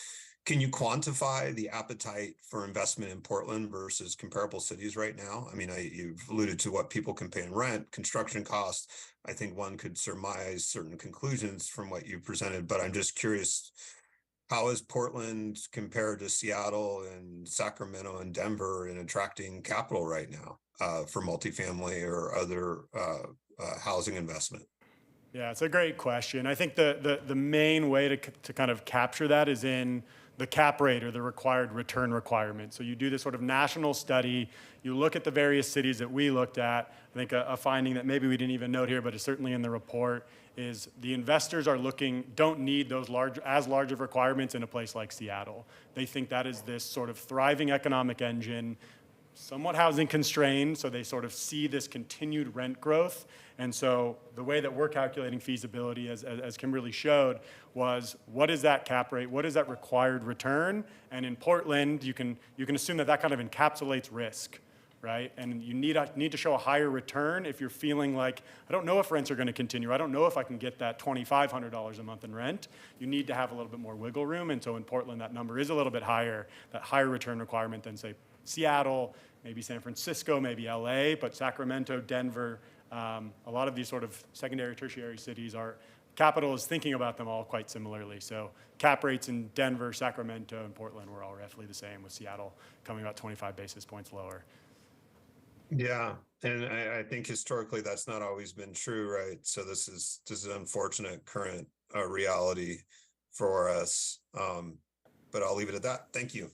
can you quantify the appetite for investment in Portland versus comparable cities right now? I mean, you've alluded to what people can pay in rent, construction costs. I think one could surmise certain conclusions from what you presented, but I'm just curious, how is Portland compared to Seattle and Sacramento and Denver in attracting capital right now for multifamily or other housing investment? Yeah, it's a great question. I think the main way to kind of capture that is in the cap rate or the required return requirement. So you do this sort of national study, you look at the various cities that we looked at. I think a finding that maybe we didn't even note here, but is certainly in the report, is the investors don't need those as large of requirements in a place like Seattle. They think that is this sort of thriving economic engine, somewhat housing constrained, so they sort of see this continued rent growth. And so the way that we're calculating feasibility, as Kimberly showed, was what is that cap rate? What is that required return? And in Portland, you can assume that kind of encapsulates risk, right? And you need to show a higher return if you're feeling like, I don't know if rents are going to continue. I don't know if I can get that $2,500 a month in rent. You need to have a little bit more wiggle room. And so in Portland, that number is a little bit higher, that higher return requirement than, say, Seattle, maybe San Francisco, maybe LA, but Sacramento, Denver, a lot of these sort of secondary, tertiary cities capital is thinking about them all quite similarly. So cap rates in Denver, Sacramento, and Portland were all roughly the same, with Seattle coming about 25 basis points lower. Yeah, and I think historically that's not always been true, right? So this is an unfortunate current reality for us, but I'll leave it at that. Thank you.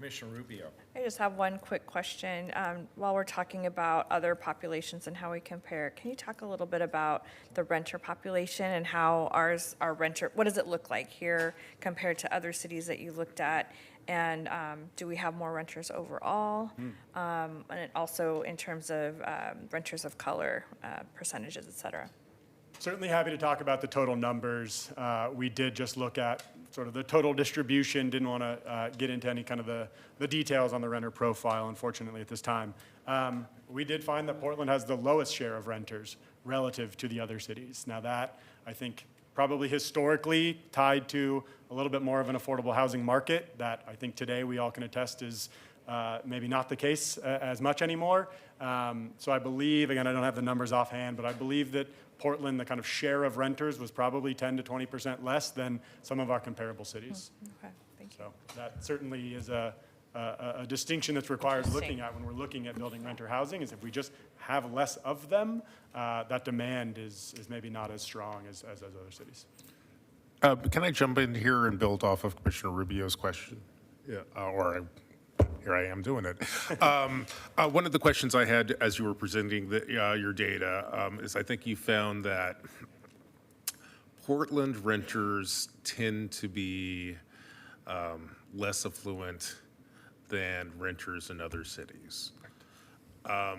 Commissioner Rubio. I just have one quick question. While we're talking about other populations and how we compare, can you talk a little bit about the renter population and how our renter, what does it look like here compared to other cities that you looked at? And do we have more renters overall? And it also in terms of renters of color, percentages, et cetera. Certainly happy to talk about the total numbers. We did just look at sort of the total distribution, didn't want to get into any kind of the details on the renter profile, unfortunately, at this time. We did find that Portland has the lowest share of renters relative to the other cities. Now that, I think, probably historically tied to a little bit more of an affordable housing market that I think today we all can attest is maybe not the case as much anymore. So I believe, again, I don't have the numbers offhand, but I believe that Portland, the kind of share of renters was probably 10 to 20% less than some of our comparable cities. Okay, thank you. So that certainly is a distinction that's required looking at when we're looking at building renter housing, is if we just have less of them, that demand is maybe not as strong as other cities. Can I jump in here and build off of Commissioner Rubio's question? Yeah, here I am doing it. One of the questions I had as you were presenting your data is I think you found that Portland renters tend to be less affluent than renters in other cities. Have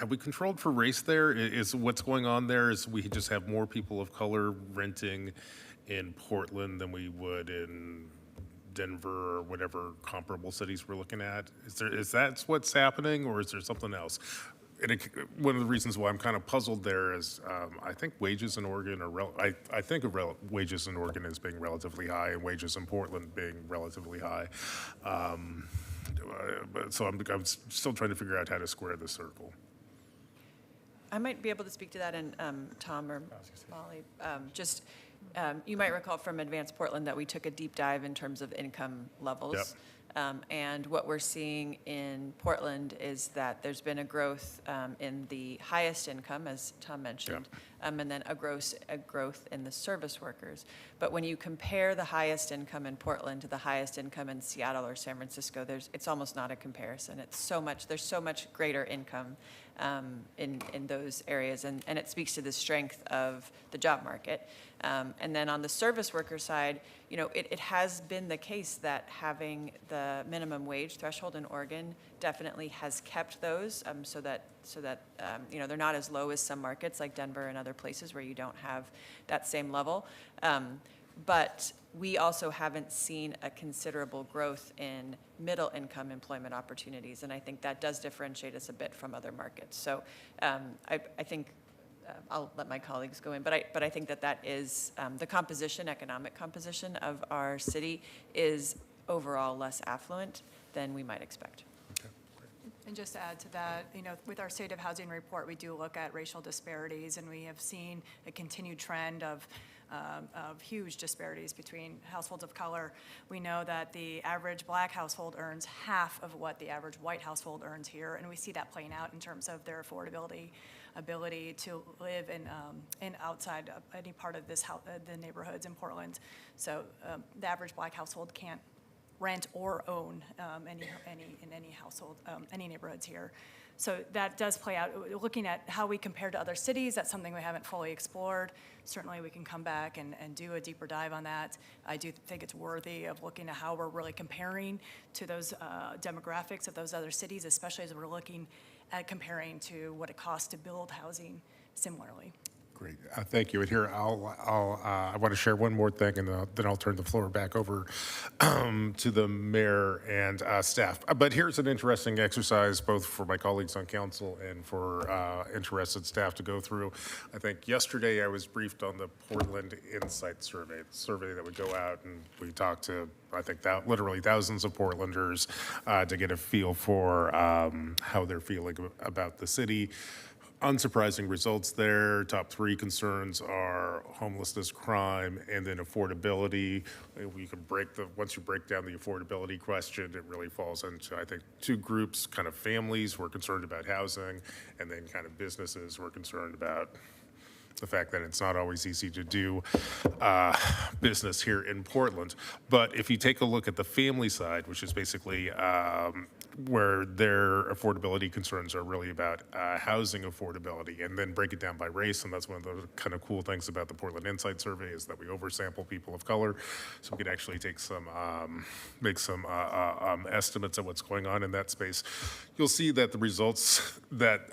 we controlled for race there? Is what's going on there is we just have more people of color renting in Portland than we would in Denver or whatever comparable cities we're looking at? Is that what's happening, or is there something else? And one of the reasons why I'm kind of puzzled there is I think wages in Oregon are I think of wages in Oregon as being relatively high and wages in Portland being relatively high. So I'm still trying to figure out how to square the circle. I might be able to speak to that, and Tom or Molly, you might recall from Advanced Portland that we took a deep dive in terms of income levels. Yep. And what we're seeing in Portland is that there's been a growth in the highest income, as Tom mentioned, and then a growth in the service workers. But when you compare the highest income in Portland to the highest income in Seattle or San Francisco, it's almost not a comparison. There's so much greater income in those areas, and it speaks to the strength of the job market. And then on the service worker side, it has been the case that having the minimum wage threshold in Oregon definitely has kept those so that they're not as low as some markets like Denver and other places where you don't have that same level. But we also haven't seen a considerable growth in middle income employment opportunities, and I think that does differentiate us a bit from other markets. So I think I'll let my colleagues go in, but I think that is the economic composition of our city is overall less affluent than we might expect. And just to add to that, with our State of Housing report, we do look at racial disparities, and we have seen a continued trend of huge disparities between households of color. We know that the average Black household earns half of what the average white household earns here, and we see that playing out in terms of their affordability, ability to live in outside of any part of the neighborhoods in Portland. So the average Black household can't rent or own any household, any neighborhoods here. So that does play out. Looking at how we compare to other cities, that's something we haven't fully explored. Certainly we can come back and do a deeper dive on that. I do think it's worthy of looking at how we're really comparing to those demographics of those other cities, especially as we're looking at comparing to what it costs to build housing similarly. Great, thank you. And here, I want to share one more thing, and then I'll turn the floor back over to the mayor and staff. But here's an interesting exercise, both for my colleagues on council and for interested staff to go through. I think yesterday I was briefed on the Portland Insight Survey, the survey that would go out, and we talked to, I think, literally thousands of Portlanders to get a feel for how they're feeling about the city. Unsurprising results there. Top three concerns are homelessness, crime, and then affordability. Once you break down the affordability question, it really falls into, I think, two groups, kind of families who are concerned about housing, and then kind of businesses who are concerned about the fact that it's not always easy to do business here in Portland. But if you take a look at the family side, which is basically where their affordability concerns are really about housing affordability, and then break it down by race, and that's one of the kind of cool things about the Portland Insight Survey is that we oversample people of color, so we can actually take some, make some estimates of what's going on in that space. You'll see that the results that,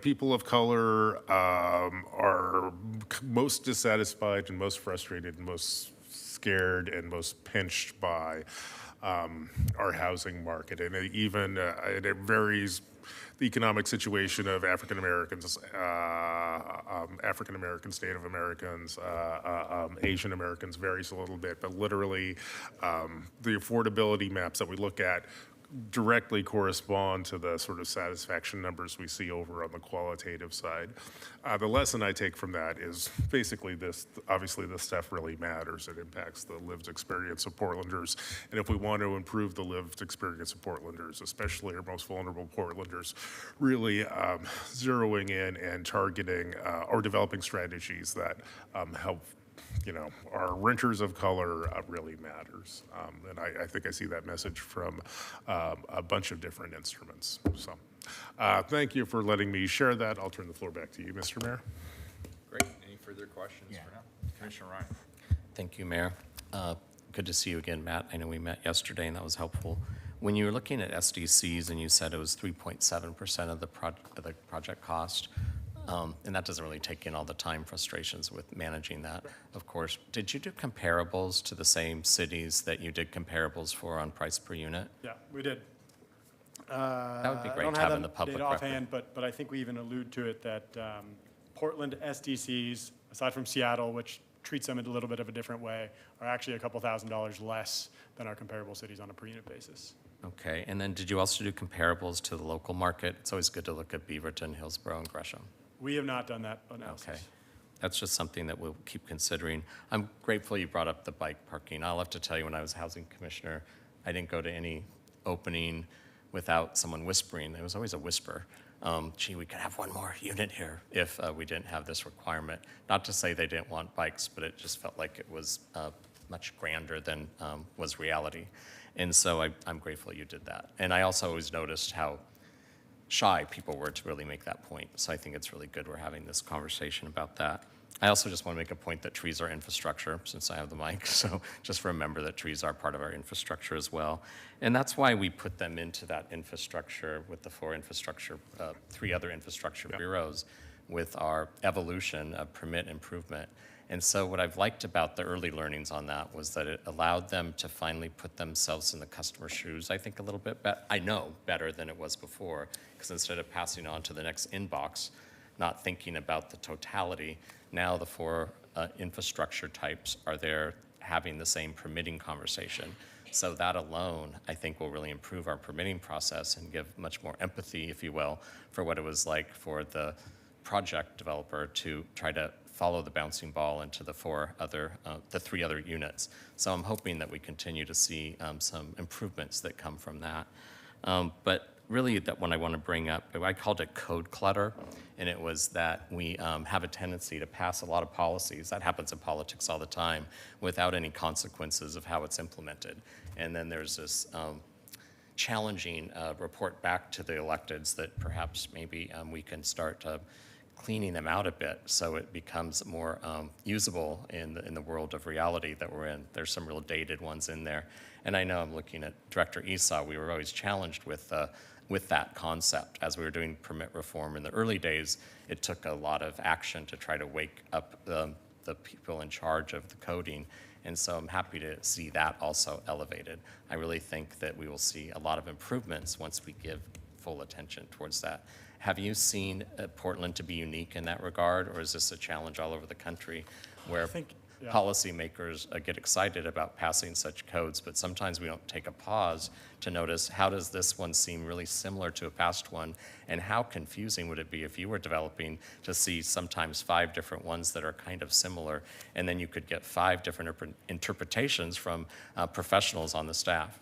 people of color are most dissatisfied and most frustrated and most scared and most pinched by our housing market. And it varies, the economic situation of African Americans, Native Americans, Asian Americans varies a little bit, but literally the affordability maps that we look at directly correspond to the sort of satisfaction numbers we see over on the qualitative side. The lesson I take from that is basically this: obviously this stuff really matters. It impacts the lived experience of Portlanders. And if we want to improve the lived experience of Portlanders, especially our most vulnerable Portlanders, really zeroing in and targeting or developing strategies that help our renters of color really matters. And I think I see that message from a bunch of different instruments. So thank you for letting me share that. I'll turn the floor back to you, Mr. Mayor. Great. Any further questions for now? Commissioner Ryan. Thank you, Mayor. Good to see you again, Matt. I know we met yesterday, and that was helpful. When you were looking at SDCs and you said it was 3.7% of the project cost, and that doesn't really take in all the time frustrations with managing that, of course. Did you do comparables to the same cities that you did comparables for on price per unit? Yeah, we did. That would be I great don't to have have in that the public data record. offhand, but I think we even allude to it that Portland SDCs, aside from Seattle, which treats them in a little bit of a different way, are actually a couple $1,000s less than our comparable cities on a per unit basis. Okay, and then did you also do comparables to the local market? It's always good to look at Beaverton, Hillsborough, and Gresham. We have not done that analysis. Okay. That's just something that we'll keep considering. I'm grateful you brought up the bike parking. I'll have to tell you, when I was housing commissioner, I didn't go to any opening without someone whispering. There was always a whisper. Gee, we could have one more unit here if we didn't have this requirement. Not to say they didn't want bikes, but it just felt like it was much grander than was reality. And so I'm grateful you did that. And I also always noticed how shy people were to really make that point. So I think it's really good we're having this conversation about that. I also just want to make a point that trees are infrastructure, since I have the mic. So just remember that trees are part of our infrastructure as well. And that's why we put them into that infrastructure with the three other infrastructure bureaus with our evolution of permit improvement. And so what I've liked about the early learnings on that was that it allowed them to finally put themselves in the customer's shoes, I think, a little bit better. I know better than it was before, because instead of passing on to the next inbox, not thinking about the totality, now the four infrastructure types are there having the same permitting conversation. So that alone, I think, will really improve our permitting process and give much more empathy, if you will, for what it was like for the project developer to try to follow the bouncing ball into the three other units. So I'm hoping that we continue to see some improvements that come from that. But really, that one I want to bring up, I called it code clutter, and it was that we have a tendency to pass a lot of policies. That happens in politics all the time without any consequences of how it's implemented. And then there's this challenging report back to the electeds that perhaps maybe we can start cleaning them out a bit so it becomes more usable in the world of reality that we're in. There's some real dated ones in there. And I know I'm looking at Director Esau, we were always challenged with that concept. As we were doing permit reform in the early days, it took a lot of action to try to wake up the people in charge of the coding. And so I'm happy to see that also elevated. I really think that we will see a lot of improvements once we give full attention towards that. Have you seen Portland to be unique in that regard, or is this a challenge all over the country where policymakers get excited about passing such codes, but sometimes we don't take a pause to notice how does this one seem really similar to a past one, and how confusing would it be if you were developing to see sometimes 5 different ones that are kind of similar, and then you could get 5 different interpretations from professionals on the staff?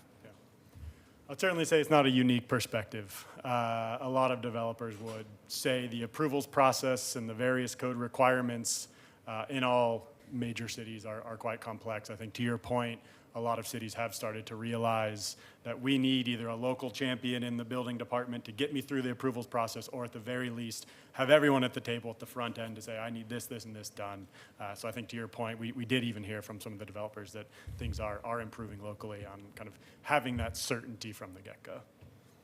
I'd certainly say it's not a unique perspective. A lot of developers would say the approvals process and the various code requirements in all major cities are quite complex. I think to your point, a lot of cities have started to realize that we need either a local champion in the building department to get me through the approvals process, or at the very least, have everyone at the table at the front end to say, I need this, this, and this done. So I think to your point, we did even hear from some of the developers that things are improving locally on kind of having that certainty from the get-go.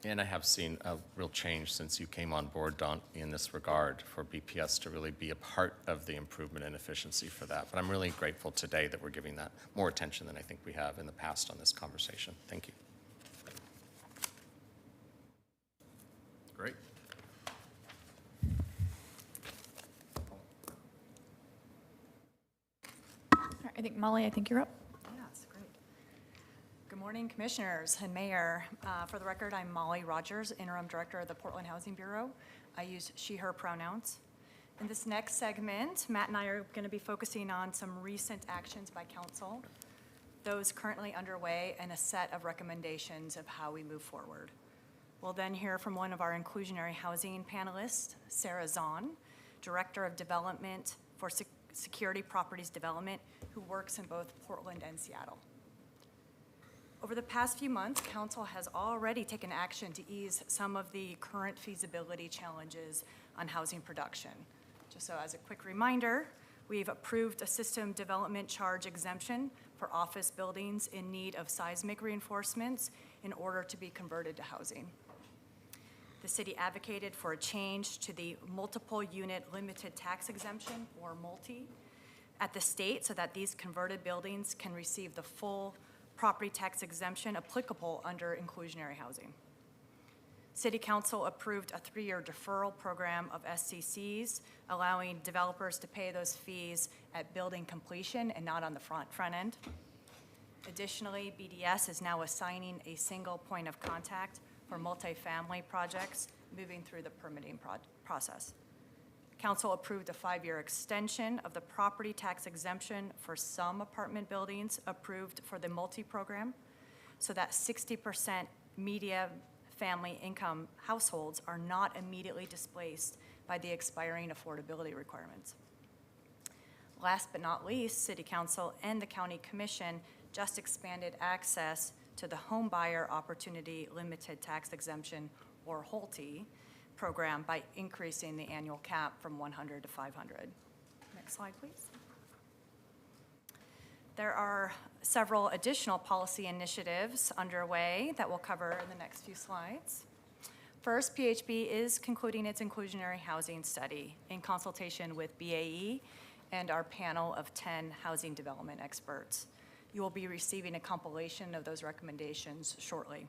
And I have seen a real change since you came on board, Don, in this regard for BPS to really be a part of the improvement and efficiency for that. But I'm really grateful today that we're giving that more attention than I think we have in the past on this conversation. Thank you. Great. All right, I think Molly, I think you're up. Yes, great. Good morning, Commissioners and Mayor. For the record, I'm Molly Rogers, Interim Director of the Portland Housing Bureau. I use she, her pronouns. In this next segment, Matt and I are going to be focusing on some recent actions by Council, those currently underway, and a set of recommendations of how we move forward. We'll then hear from one of our inclusionary housing panelists, Sarah Zahn, Director of Development for Security Properties Development, who works in both Portland and Seattle. Over the past few months, Council has already taken action to ease some of the current feasibility challenges on housing production. Just so as a quick reminder, we've approved a system development charge exemption for office buildings in need of seismic reinforcements in order to be converted to housing. The city advocated for a change to the multiple unit limited tax exemption, or multi, at the state so that these converted buildings can receive the full property tax exemption applicable under inclusionary housing. City Council approved a 3-year deferral program of SCCs, allowing developers to pay those fees at building completion and not on the front end. Additionally, BDS is now assigning a single point of contact for multifamily projects moving through the permitting process. Council approved a 5-year extension of the property tax exemption for some apartment buildings approved for the multi-program, so that 60% median family income households are not immediately displaced by the expiring affordability requirements. Last but not least, City Council and the County Commission just expanded access to the Home Buyer Opportunity Limited Tax Exemption, or HOLTE, program by increasing the annual cap from 100 to 500. Next slide, please. There are several additional policy initiatives underway that we'll cover in the next few slides. First, PHB is concluding its inclusionary housing study in consultation with BAE and our panel of 10 housing development experts. You will be receiving a compilation of those recommendations shortly.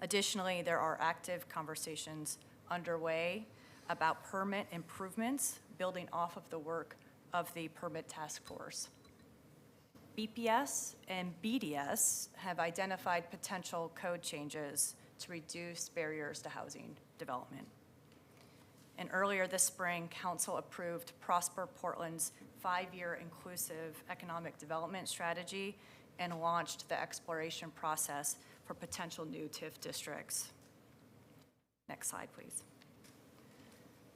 Additionally, there are active conversations underway about permit improvements, building off of the work of the permit task force. BPS and BDS have identified potential code changes to reduce barriers to housing development. And earlier this spring, Council approved Prosper Portland's 5-year inclusive economic development strategy and launched the exploration process for potential new TIF districts. Next slide, please.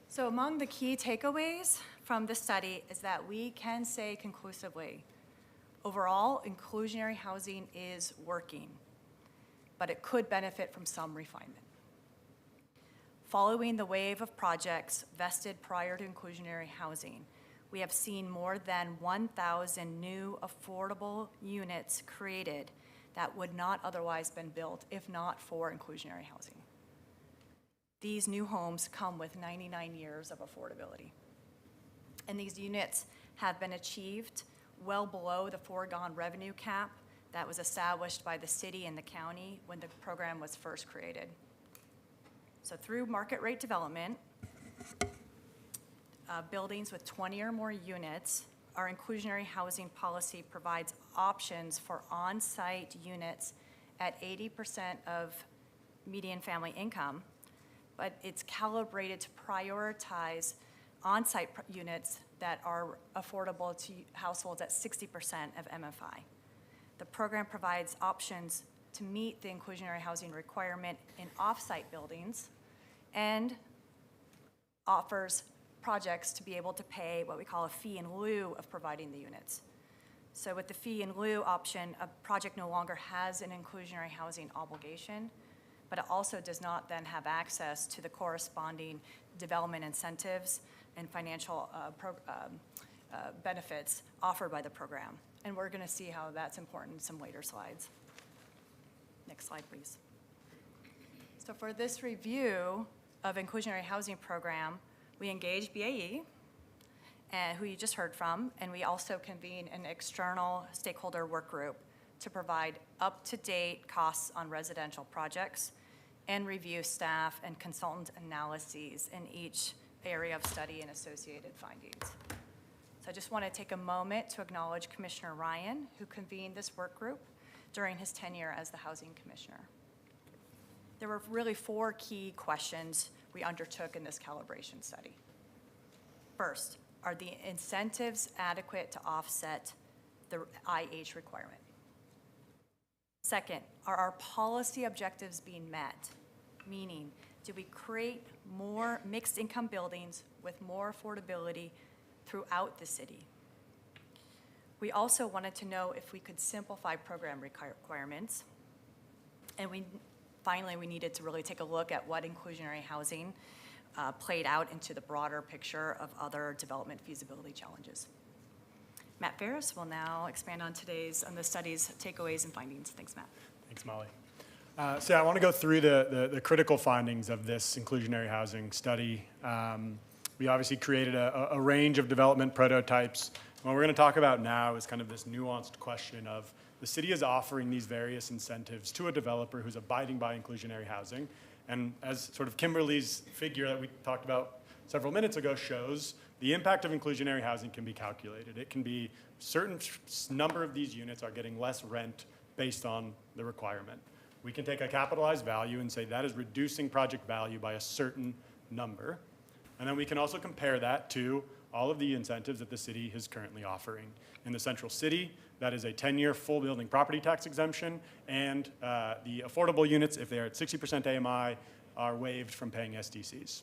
So among the key takeaways from this study is that we can say conclusively, overall, inclusionary housing is working, but it could benefit from some refinement. Following the wave of projects vested prior to inclusionary housing, we have seen more than 1,000 new affordable units created that would not otherwise been built if not for inclusionary housing. These new homes come with 99 years of affordability. And these units have been achieved well below the foregone revenue cap that was established by the city and the county when the program was first created. So through market rate development, buildings with 20 or more units, our inclusionary housing policy provides options for on-site units at 80% of median family income, but it's calibrated to prioritize on-site units that are affordable to households at 60% of MFI. The program provides options to meet the inclusionary housing requirement in off-site buildings, and offers projects to be able to pay what we call a fee in lieu of providing the units. So with the fee in lieu option, a project no longer has an inclusionary housing obligation, but it also does not then have access to the corresponding development incentives and financial benefits offered by the program. And we're going to see how that's important in some later slides. Next slide, please. So for this review of inclusionary housing program, we engaged BAE, who you just heard from, and we also convened an external stakeholder work group to provide up-to-date costs on residential projects and review staff and consultant analyses in each area of study and associated findings. So I just want to take a moment to acknowledge Commissioner Ryan, who convened this work group during his tenure as the Housing Commissioner. There were really 4 key questions we undertook in this calibration study. First, are the incentives adequate to offset the IH requirement? Second, are our policy objectives being met? Meaning, do we create more mixed income buildings with more affordability throughout the city? We also wanted to know if we could simplify program requirements. And finally, we needed to really take a look at what inclusionary housing played out into the broader picture of other development feasibility challenges. Matt Ferris will now expand on the study's takeaways and findings. Thanks, Matt. Thanks, Molly. So I want to go through the critical findings of this inclusionary housing study. We obviously created a range of development prototypes. What we're going to talk about now is kind of this nuanced question of the city is offering these various incentives to a developer who's abiding by inclusionary housing. And as sort of Kimberly's figure that we talked about several minutes ago shows, the impact of inclusionary housing can be calculated. It can be a certain number of these units are getting less rent based on the requirement. We can take a capitalized value and say that is reducing project value by a certain number. And then we can also compare that to all of the incentives that the city is currently offering. In the central city, that is a 10-year full building property tax exemption, and the affordable units, if they're at 60% AMI, are waived from paying SDCs.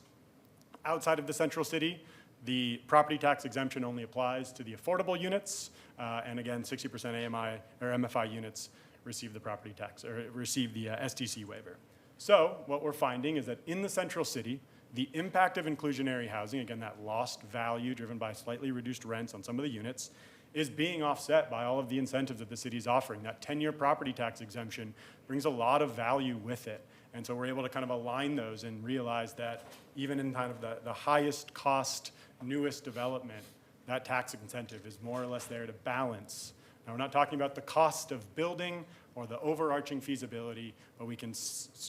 Outside of the central city, the property tax exemption only applies to the affordable units, and again, 60% AMI or MFI units receive the property tax or receive the SDC waiver. So what we're finding is that in the central city, the impact of inclusionary housing, again, that lost value driven by slightly reduced rents on some of the units, is being offset by all of the incentives that the city is offering. That 10-year property tax exemption brings a lot of value with it. And so we're able to kind of align those and realize that even in kind of the highest cost, newest development, that tax incentive is more or less there to balance. Now, we're not talking about the cost of building or the overarching feasibility, but we can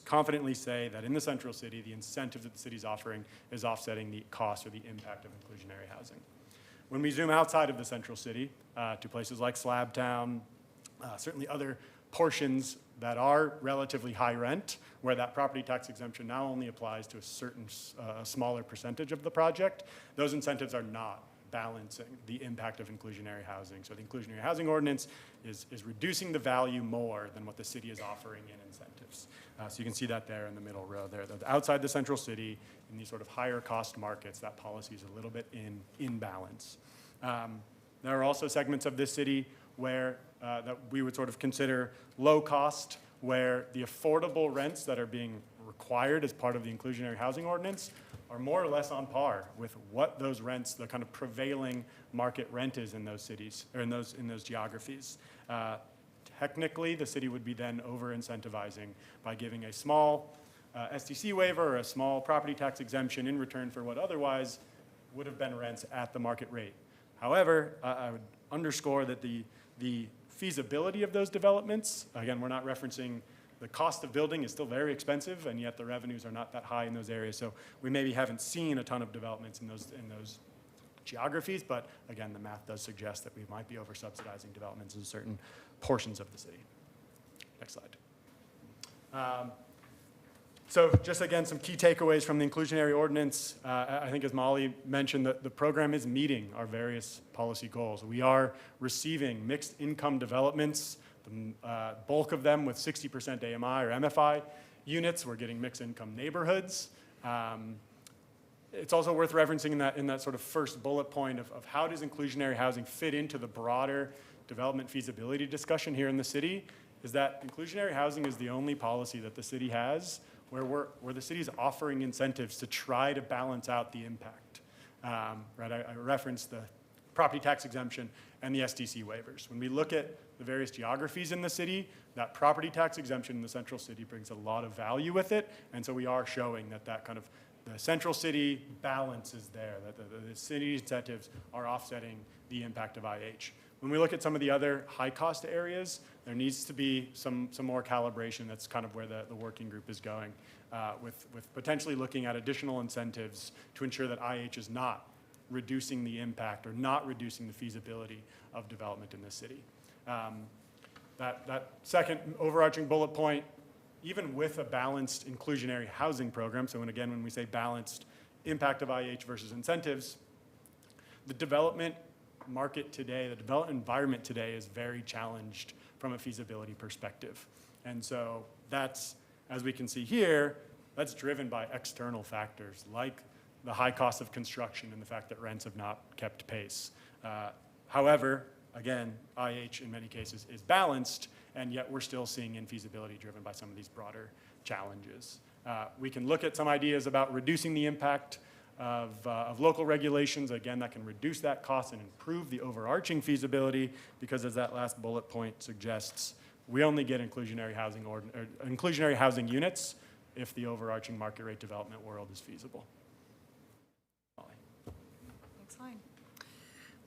confidently say that in the central city, the incentive that the city is offering is offsetting the cost or the impact of inclusionary housing. When we zoom outside of the central city to places like Slabtown, certainly other portions that are relatively high rent, where that property tax exemption now only applies to a certain smaller percentage of the project, those incentives are not balancing the impact of inclusionary housing. So the inclusionary housing ordinance is reducing the value more than what the city is offering in incentives. So you can see that there in the middle row there. That outside the central city, in these sort of higher cost markets, that policy is a little bit in balance. There are also segments of this city where that we would sort of consider low cost, where the affordable rents that are being required as part of the inclusionary housing ordinance are more or less on par with what those rents, the kind of prevailing market rent is in those cities, or in those geographies. Technically, the city would be then over-incentivizing by giving a small SDC waiver or a small property tax exemption in return for what otherwise would have been rents at the market rate. However, I would underscore that the feasibility of those developments, again, we're not referencing the cost of building is still very expensive, and yet the revenues are not that high in those areas. So we maybe haven't seen a ton of developments in those geographies, but again, the math does suggest that we might be over-subsidizing developments in certain portions of the city. Next slide. So just again, some key takeaways from the inclusionary ordinance. I think as Molly mentioned, the program is meeting our various policy goals. We are receiving mixed income developments The bulk of them with 60% AMI or MFI units. We're getting mixed income neighborhoods. It's also worth referencing in that sort of first bullet point of how does inclusionary housing fit into the broader development feasibility discussion here in the city, is that inclusionary housing is the only policy that the city has where the city is offering incentives to try to balance out the impact. Right, I referenced the property tax exemption and the SDC waivers. When we look at the various geographies in the city, that property tax exemption in the central city brings a lot of value with it, and so we are showing that kind of the central city balance is there, that the city incentives are offsetting the impact of IH. When we look at some of the other high-cost areas, there needs to be some more calibration. That's kind of where the working group is going, with potentially looking at additional incentives to ensure that IH is not reducing the impact or not reducing the feasibility of development in this city. That second overarching bullet point, even with a balanced inclusionary housing program, so when we say balanced impact of IH versus incentives, the development market today, the development environment today is very challenged from a feasibility perspective. And so that's, as we can see here, that's driven by external factors like the high cost of construction and the fact that rents have not kept pace. However, again, IH in many cases is balanced, and yet we're still seeing infeasibility driven by some of these broader challenges. We can look at some ideas about reducing the impact of local regulations. Again, that can reduce that cost and improve the overarching feasibility, because as that last bullet point suggests, we only get inclusionary housing units if the overarching market rate development world is feasible. Thanks, Line.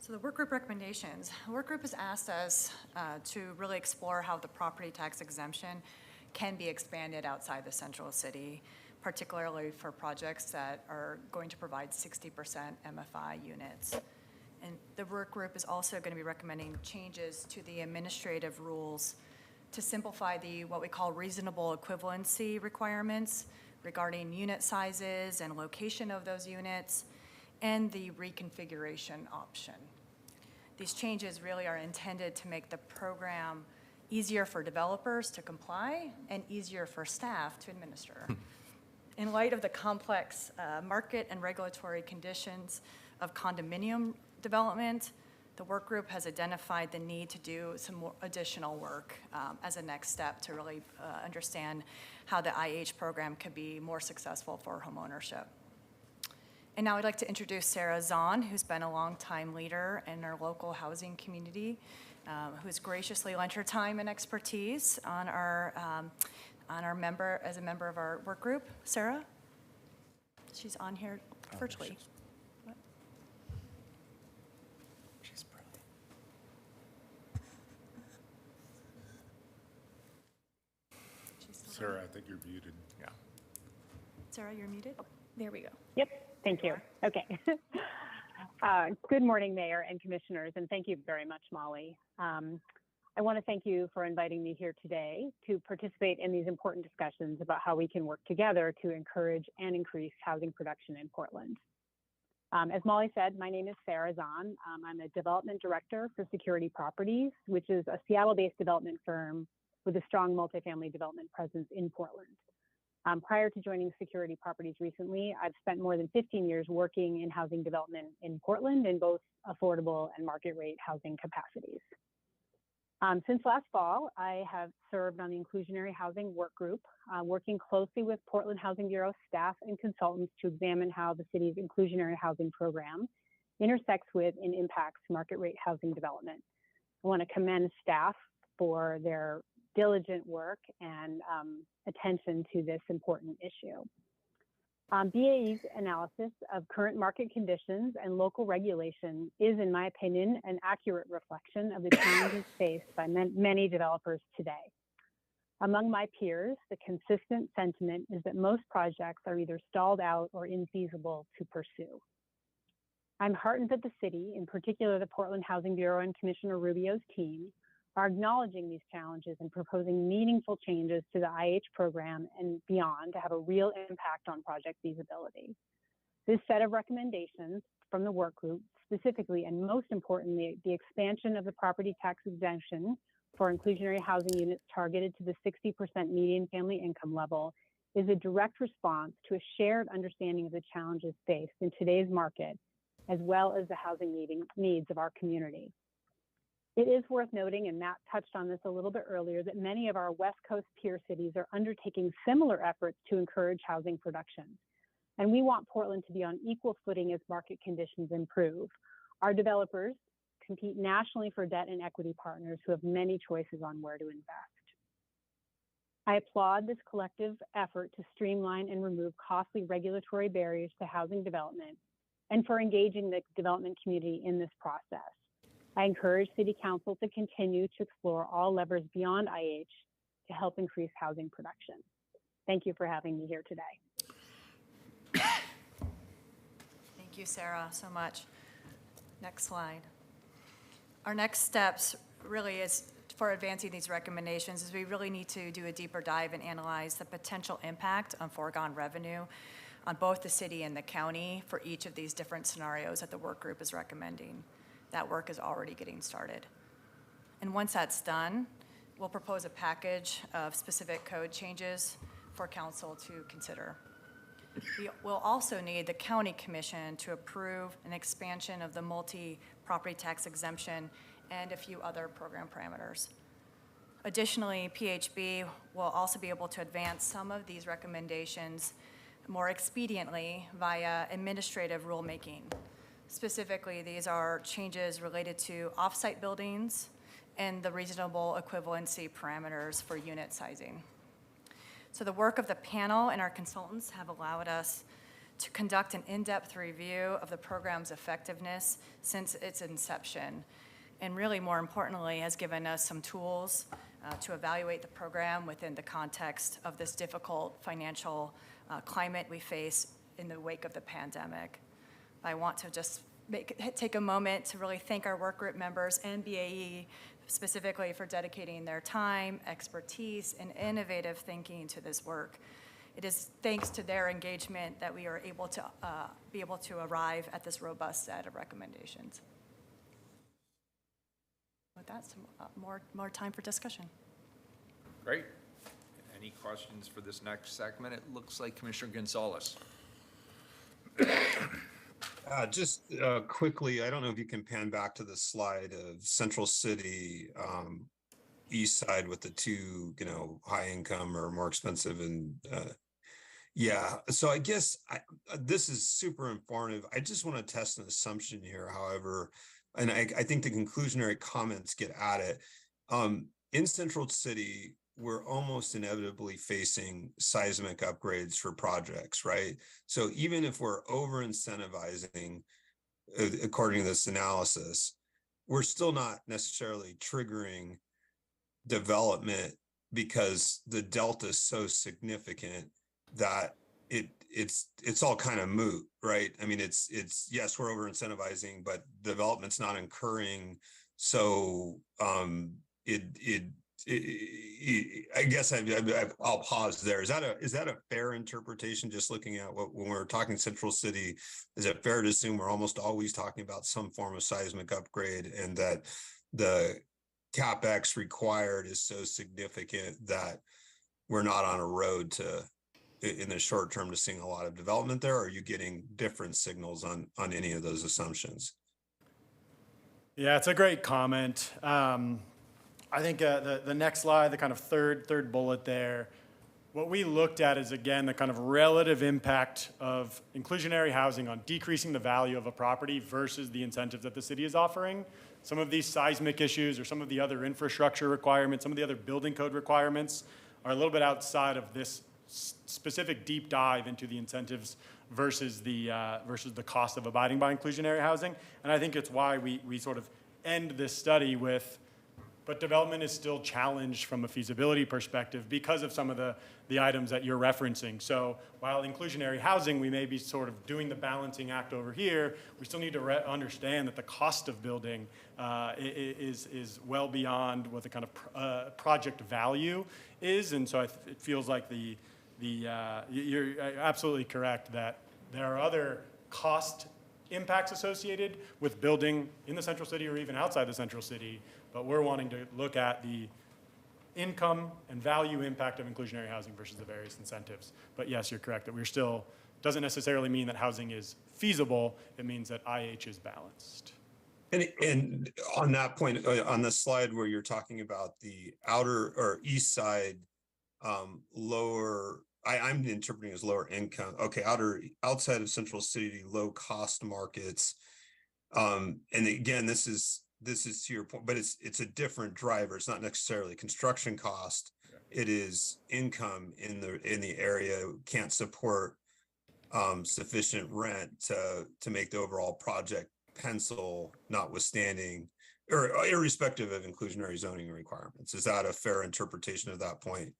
So the work group recommendations. The work group has asked us to really explore how the property tax exemption can be expanded outside the central city, particularly for projects that are going to provide 60% MFI units. And the work group is also going to be recommending changes to the administrative rules to simplify what we call reasonable equivalency requirements regarding unit sizes and location of those units, and the reconfiguration option. These changes really are intended to make the program easier for developers to comply and easier for staff to administer. In light of the complex market and regulatory conditions of condominium development, the work group has identified the need to do some more additional work as a next step to really understand how the IH program could be more successful for homeownership. And now I'd like to introduce Sarah Zahn, who's been a longtime leader in our local housing community, who's graciously lent her time and expertise on our member, as a member of our work group. Sarah? She's on here virtually. She's brilliant. Sarah, I think you're muted. Yeah. Sarah, you're muted. There we go. Yep, thank you. Okay. Good morning, Mayor and Commissioners, and thank you very much, Molly. I want to thank you for inviting me here today to participate in these important discussions about how we can work together to encourage and increase housing production in Portland. As Molly said, my name is Sarah Zahn. I'm a development director for Security Properties, which is a Seattle-based development firm with a strong multifamily development presence in Portland. Prior to joining Security Properties recently, I've spent more than 15 years working in housing development in Portland in both affordable and market rate housing capacities. Since last fall, I have served on the Inclusionary Housing Work Group, working closely with Portland Housing Bureau staff and consultants to examine how the city's inclusionary housing program intersects with and impacts market rate housing development. I want to commend staff for their diligent work and attention to this important issue. BAE's analysis of current market conditions and local regulation is, in my opinion, an accurate reflection of the challenges faced by many developers today. Among my peers, the consistent sentiment is that most projects are either stalled out or infeasible to pursue. I'm heartened that the city, in particular the Portland Housing Bureau and Commissioner Rubio's team, are acknowledging these challenges and proposing meaningful changes to the IH program and beyond to have a real impact on project feasibility. This set of recommendations from the work group, specifically and most importantly, the expansion of the property tax exemption for inclusionary housing units targeted to the 60% median family income level is a direct response to a shared understanding of the challenges faced in today's market, as well as the housing needs of our community. It is worth noting, and Matt touched on this a little bit earlier, that many of our West Coast peer cities are undertaking similar efforts to encourage housing production. And we want Portland to be on equal footing as market conditions improve. Our developers compete nationally for debt and equity partners who have many choices on where to invest. I applaud this collective effort to streamline and remove costly regulatory barriers to housing development and for engaging the development community in this process. I encourage City Council to continue to explore all levers beyond IH to help increase housing production. Thank you for having me here today. Thank you, Sarah, so much. Next slide. Our next steps really is for advancing these recommendations is we really need to do a deeper dive and analyze the potential impact on foregone revenue on both the city and the county for each of these different scenarios that the work group is recommending. That work is already getting started. And once that's done, we'll propose a package of specific code changes for council to consider. We will also need the county commission to approve an expansion of the multi-property tax exemption and a few other program parameters. Additionally, PHB will also be able to advance some of these recommendations more expediently via administrative rulemaking. Specifically, these are changes related to off-site buildings and the reasonable equivalency parameters for unit sizing. So the work of the panel and our consultants have allowed us to conduct an in-depth review of the program's effectiveness since its inception, and really more importantly has given us some tools to evaluate the program within the context of this difficult financial climate we face in the wake of the pandemic. I want to just take a moment to really thank our work group members and BAE specifically for dedicating their time, expertise, and innovative thinking to this work. It is thanks to their engagement that we are able to arrive at this robust set of recommendations. With that, some more time for discussion. Great. Any questions for this next segment? It looks like Commissioner Gonzalez. Just quickly, I don't know if you can pan back to the slide of Central City, east side with the two, high income or more expensive. And yeah, so I guess this is super informative. I just want to test an assumption here, however, and I think the conclusionary comments get at it. In Central City, we're almost inevitably facing seismic upgrades for projects, right? So even if we're over incentivizing, according to this analysis, we're still not necessarily triggering development because the delta is so significant that it's all kind of moot, right? I mean, it's yes, we're over incentivizing, but development's not incurring. So I guess I'll pause there. Is that a fair interpretation? Just looking at when we're talking Central City, is it fair to assume we're almost always talking about some form of seismic upgrade, and that the CapEx required is so significant that we're not on a road to, in the short term, to seeing a lot of development there? Or are you getting different signals on any of those assumptions? Yeah, it's a great comment. I think the next slide, the kind of third bullet there, what we looked at is, again, the kind of relative impact of inclusionary housing on decreasing the value of a property versus the incentives that the city is offering. Some of these seismic issues or some of the other infrastructure requirements, some of the other building code requirements are a little bit outside of this specific deep dive into the incentives versus the cost of abiding by inclusionary housing. And I think it's why we sort of end this study with, but development is still challenged from a feasibility perspective because of some of the items that you're referencing. So while inclusionary housing, we may be sort of doing the balancing act over here, we still need to understand that the cost of building is well beyond what the kind of project value is. And so it feels like you're absolutely correct that there are other cost impacts associated with building in the central city or even outside the central city, but we're wanting to look at the income and value impact of inclusionary housing versus the various incentives. But yes, you're correct that we're still, doesn't necessarily mean that housing is feasible, it means that IH is balanced. And on that point, on the slide where you're talking about the outer or east side, lower, I'm interpreting as lower income. Okay, outside of central city, low cost markets. And again, this is to your point, but it's a different driver. It's not necessarily construction cost. It is income in the area can't support sufficient rent to make the overall project pencil, notwithstanding or irrespective of inclusionary zoning requirements. Is that a fair interpretation of that point?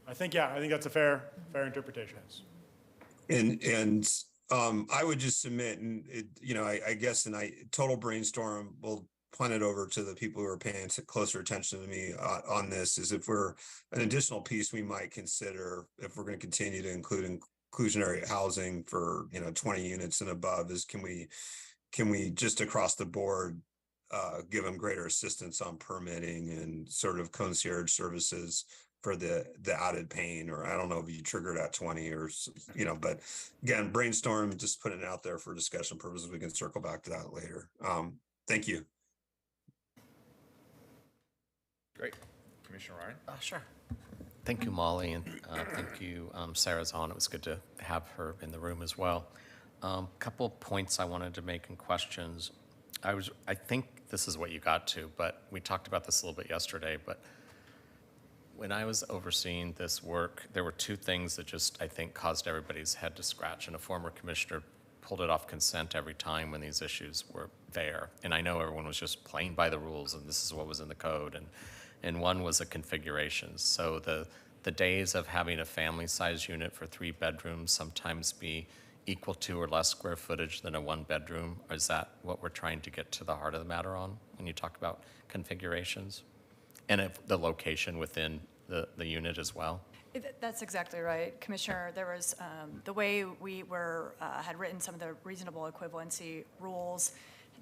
I think that's a fair interpretation. And I would just submit, and I guess, and total brainstorm, we'll punt it over to the people who are paying closer attention to me on this, is if we're an additional piece we might consider if we're going to continue to include inclusionary housing for 20 units and above, is can we just across the board give them greater assistance on permitting and sort of concierge services for the added pain, or I don't know if you triggered at 20 or, but again, brainstorm, just putting it out there for discussion purposes. We can circle back to that later. Thank you. Great. Commissioner Ryan? Sure. Thank you, Molly, and thank you, Sarah Zahn. It was good to have her in the room as well. Couple of points I wanted to make and questions. I think this is what you got to, but we talked about this a little bit yesterday, but when I was overseeing this work, there were two things that just, I think, caused everybody's head to scratch, and a former commissioner pulled it off consent every time when these issues were there. And I know everyone was just playing by the rules, and this is what was in the code, and one was the configurations. So the days of having a family-sized unit for 3 bedrooms sometimes be equal to or less square footage than a 1-bedroom? Is that what we're trying to get to the heart of the matter on when you talk about configurations? And if the location within the unit as well? That's exactly right, Commissioner. There was, the way we had written some of the reasonable equivalency rules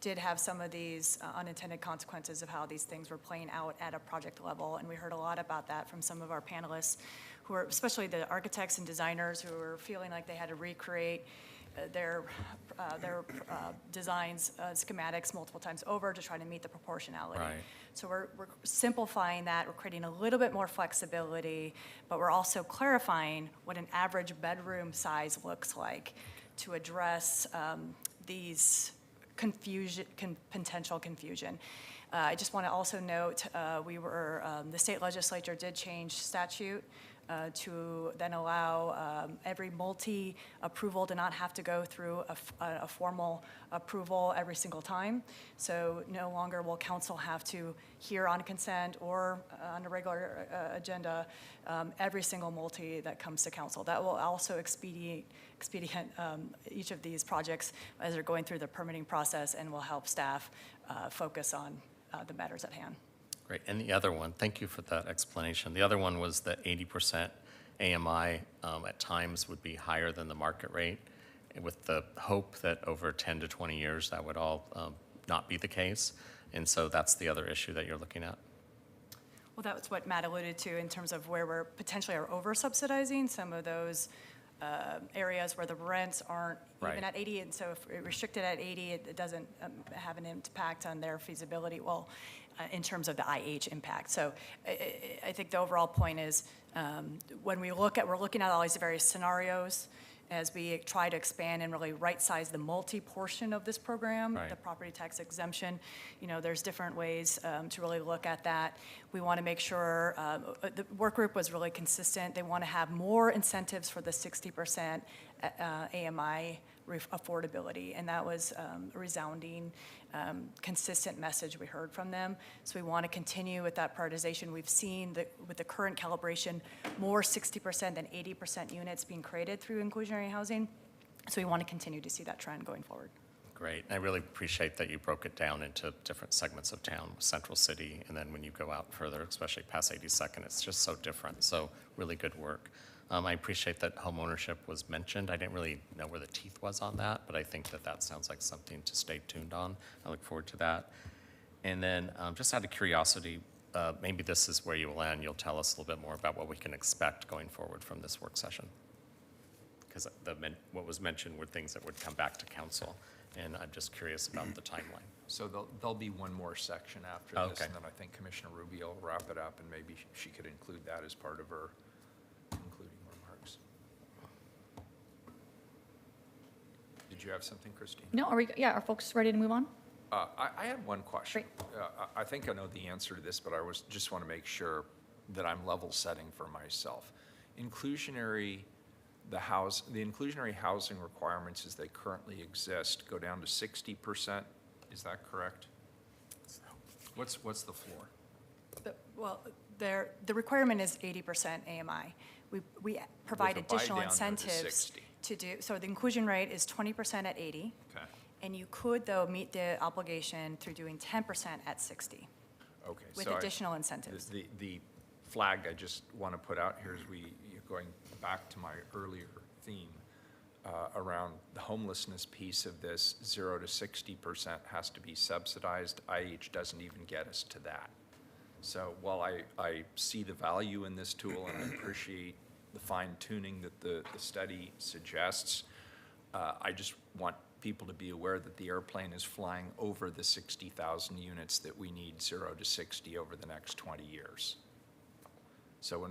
did have some of these unintended consequences of how these things were playing out at a project level, and we heard a lot about that from some of our panelists, who are, especially the architects and designers, who were feeling like they had to recreate their designs, schematics multiple times over to try to meet the proportionality. Right. So we're simplifying that, we're creating a little bit more flexibility, but we're also clarifying what an average bedroom size looks like to address these potential confusion. I just want to also note, the state legislature did change statute to then allow every multi-approval to not have to go through a formal approval every single time. So no longer will council have to hear on consent or on a regular agenda every single multi that comes to council. That will also expedite each of these projects as they're going through the permitting process, and will help staff focus on the matters at hand. Great. And the other one, thank you for that explanation. The other one was that 80% AMI at times would be higher than the market rate, with the hope that over 10 to 20 years that would all not be the case. And so that's the other issue that you're looking at. Well, that's what Matt alluded to in terms of where we're potentially are over-subsidizing some of those areas where the rents aren't even at 80, and so if we restrict it at 80, it doesn't have an impact on their feasibility, in terms of the IH impact. So I think the overall point is, when we're looking at all these various scenarios as we try to expand and really right-size the multi-portion of this program, the property tax exemption. There's different ways to really look at that. We want to make sure, the work group was really consistent. They want to have more incentives for the 60% AMI affordability, and that was a resounding, consistent message we heard from them. So we want to continue with that prioritization. We've seen that with the current calibration, more 60% than 80% units being created through inclusionary housing. So we want to continue to see that trend going forward. Great. I really appreciate that you broke it down into different segments of town, Central City, and then when you go out further, especially past 82nd, it's just so different. So really good work. I appreciate that homeownership was mentioned. I didn't really know where the teeth was on that, but I think that that sounds like something to stay tuned on. I look forward to that. And then just out of curiosity, maybe this is where you will end. You'll tell us a little bit more about what we can expect going forward from this work session. Because what was mentioned were things that would come back to council, and I'm just curious about the timeline. So there'll be one more section after this, Okay. and then I think Commissioner Rubio will wrap it up, and maybe she could include that as part of her concluding remarks. Did you have something, Christine? No, are folks ready to move on? I had one question. I think I know the answer to this, but I just want to make sure that I'm level setting for myself. The inclusionary housing requirements as they currently exist go down to 60%. Is that correct? What's the floor? Well, the requirement is 80% AMI. We provide With a buy additional down to the incentives 60. to do, so the inclusion rate is 20% at 80. Okay. And you could, though, meet the obligation through doing 10% at 60 Okay. with so additional incentives. The flag I just want to put out here is going back to my earlier theme around the homelessness piece of this, 0 to 60% has to be subsidized. IH doesn't even get us to that. So while I see the value in this tool and I appreciate the fine tuning that the study suggests, I just want people to be aware that the airplane is flying over the 60,000 units that we need 0 to 60 over the next 20 years. So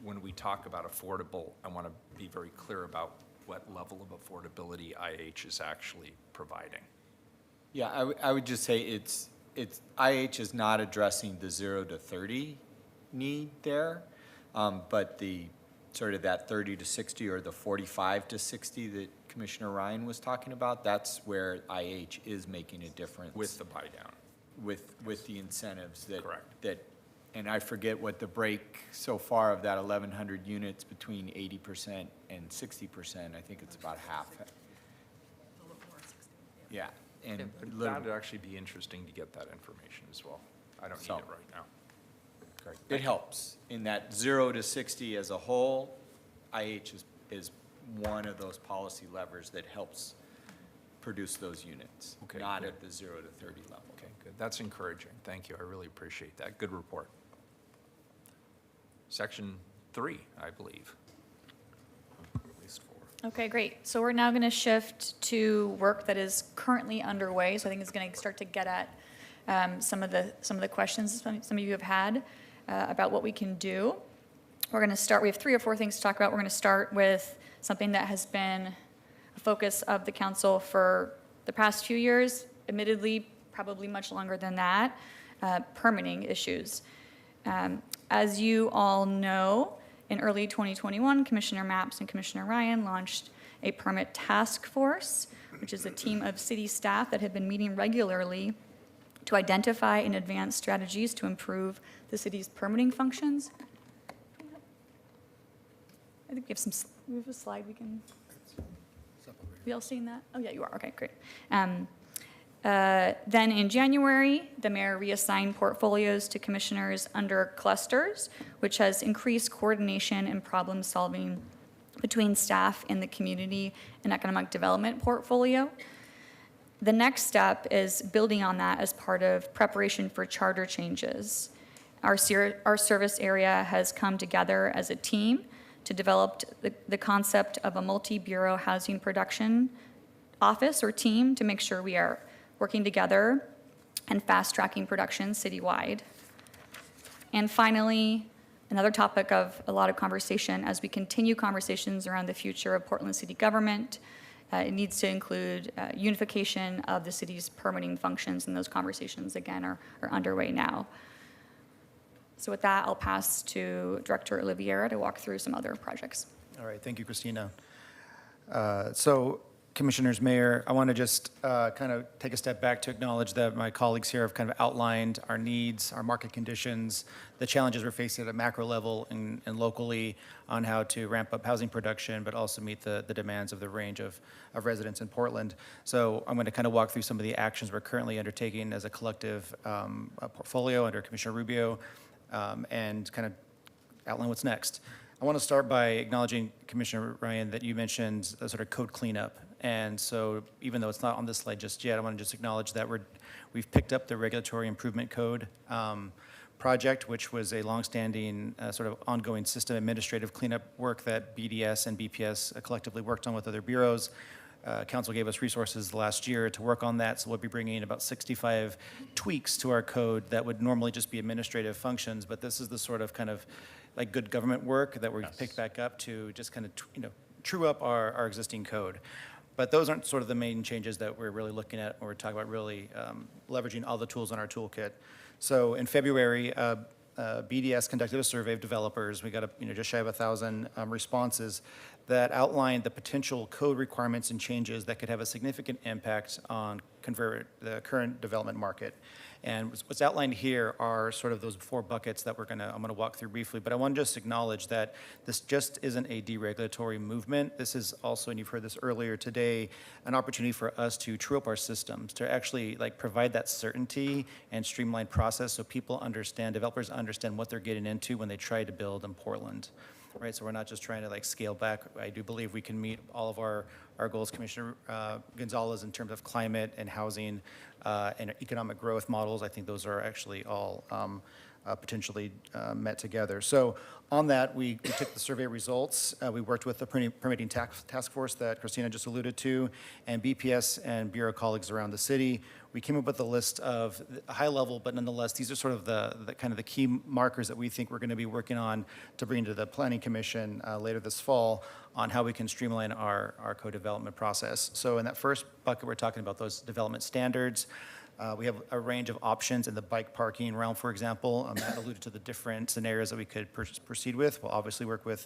when we talk about affordable, I want to be very clear about what level of affordability IH is actually providing. Yeah, I would just say IH is not addressing the 0 to 30 need there, but the sort of that 30 to 60 or the 45 to 60 that Commissioner Ryan was talking about, that's where IH is making a difference. With the buy down. With the incentives that. Correct. And I forget what the break so far of that 1,100 units between 80% and 60%. I think it's about half. Yeah. And That'd actually be interesting to get that information as well. I don't need it right now. Great. It helps. In that 0 to 60 as a whole, IH is one of those policy levers that helps produce those units, Okay, not good. at the 0 to 30 level. Okay, good. That's encouraging. Thank you. I really appreciate that. Good report. Section 3, I believe. At least 4. Okay, great. So we're now going to shift to work that is currently underway. So I think it's going to start to get at some of the questions some of you have had about what we can do. We're going to start. We have 3 or 4 things to talk about. We're going to start with something that has been a focus of the council for the past few years, admittedly, probably much longer than that, permitting issues. As you all know, in early 2021, Commissioner Mapps and Commissioner Ryan launched a permit task force, which is a team of city staff that have been meeting regularly to identify and advance strategies to improve the city's permitting functions. I think we have a slide we can. Have you all seen that? Oh, yeah, you are. Okay, great. Then in January, the mayor reassigned portfolios to commissioners under clusters, which has increased coordination and problem solving between staff in the community and economic development portfolio. The next step is building on that as part of preparation for charter changes. Our service area has come together as a team to develop the concept of a multi-bureau housing production office or team to make sure we are working together and fast-tracking production citywide. And finally, another topic of a lot of conversation as we continue conversations around the future of Portland city government, it needs to include unification of the city's permitting functions, and those conversations, again, are underway now. So with that, I'll pass to Director Oliveira to walk through some other projects. All right, thank you, Christina. So, Commissioners, Mayor, I want to just kind of take a step back to acknowledge that my colleagues here have kind of outlined our needs, our market conditions, the challenges we're facing at a macro level and locally on how to ramp up housing production, but also meet the demands of the range of residents in Portland. So I'm going to kind of walk through some of the actions we're currently undertaking as a collective portfolio under Commissioner Rubio and kind of outline what's next. I want to start by acknowledging, Commissioner Ryan, that you mentioned a sort of code cleanup. And so even though it's not on this slide just yet, I want to just acknowledge that we've picked up the Regulatory Improvement Code project, which was a longstanding sort of ongoing system administrative cleanup work that BDS and BPS collectively worked on with other bureaus. Council gave us resources last year to work on that, so we'll be bringing about 65 tweaks to our code that would normally just be administrative functions, but this is the sort of kind of like good government work that we've picked back up to just kind of, true up our existing code. But those aren't sort of the main changes that we're really looking at when we're talking about really leveraging all the tools in our toolkit. So in February, BDS conducted a survey of developers. We got just shy of 1,000 responses that outlined the potential code requirements and changes that could have a significant impact on the current development market. And what's outlined here are sort of those 4 buckets that I'm gonna walk through briefly, but I want to just acknowledge that this just isn't a deregulatory movement. This is also, and you've heard this earlier today, an opportunity for us to true up our systems, to actually provide that certainty and streamlined process so people understand, developers understand what they're getting into when they try to build in Portland. Right, so we're not just trying to scale back. I do believe we can meet all of our goals, Commissioner Gonzalez, in terms of climate and housing and economic growth models. I think those are actually all potentially met together. So on that, we took the survey results. We worked with the permitting task force that Christina just alluded to, and BPS and Bureau colleagues around the city. We came up with a list of a high level, but nonetheless, these are sort of the kind of the key markers that we think we're going to be working on to bring to the Planning Commission later this fall on how we can streamline our co-development process. So in that first bucket, we're talking about those development standards. We have a range of options in the bike parking realm, for example. Matt alluded to the different scenarios that we could proceed with. We'll obviously work with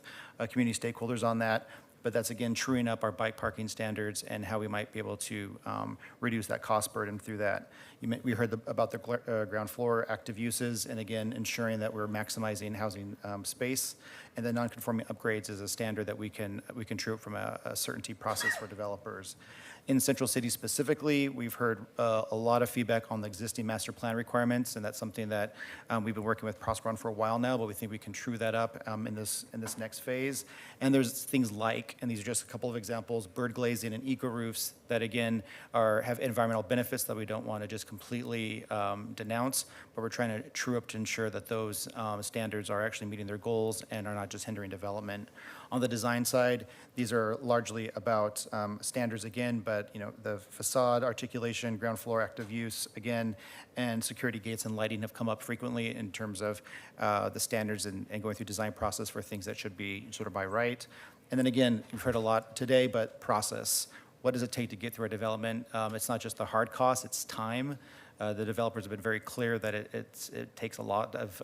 community stakeholders on that, but that's, again, truing up our bike parking standards and how we might be able to reduce that cost burden through that. We heard about the ground floor active uses, and again, ensuring that we're maximizing housing space. And then non-conforming upgrades is a standard that we can true up from a certainty process for developers. In Central City specifically, we've heard a lot of feedback on the existing master plan requirements, and that's something that we've been working with Prosper on for a while now, but we think we can true that up in this next phase. And there's things like, and these are just a couple of examples, bird glazing and eco roofs that, again, have environmental benefits that we don't want to just completely denounce, but we're trying to true up to ensure that those standards are actually meeting their goals and are not just hindering development. On the design side, these are largely about standards again, but the facade articulation, ground floor active use again, and security gates and lighting have come up frequently in terms of the standards and going through design process for things that should be sort of by right. And then again, you've heard a lot today, but process. What does it take to get through our development? It's not just the hard cost, it's time. The developers have been very clear that it takes a lot of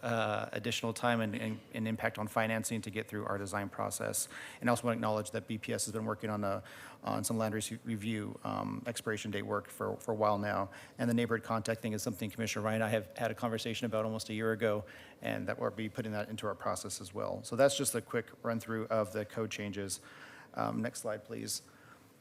additional time and impact on financing to get through our design process. And I also want to acknowledge that BPS has been working on some land review expiration date work for a while now. And the neighborhood contact thing is something Commissioner Ryan and I have had a conversation about almost a year ago, and that we'll be putting that into our process as well. So that's just a quick run through of the code changes. Next slide, please.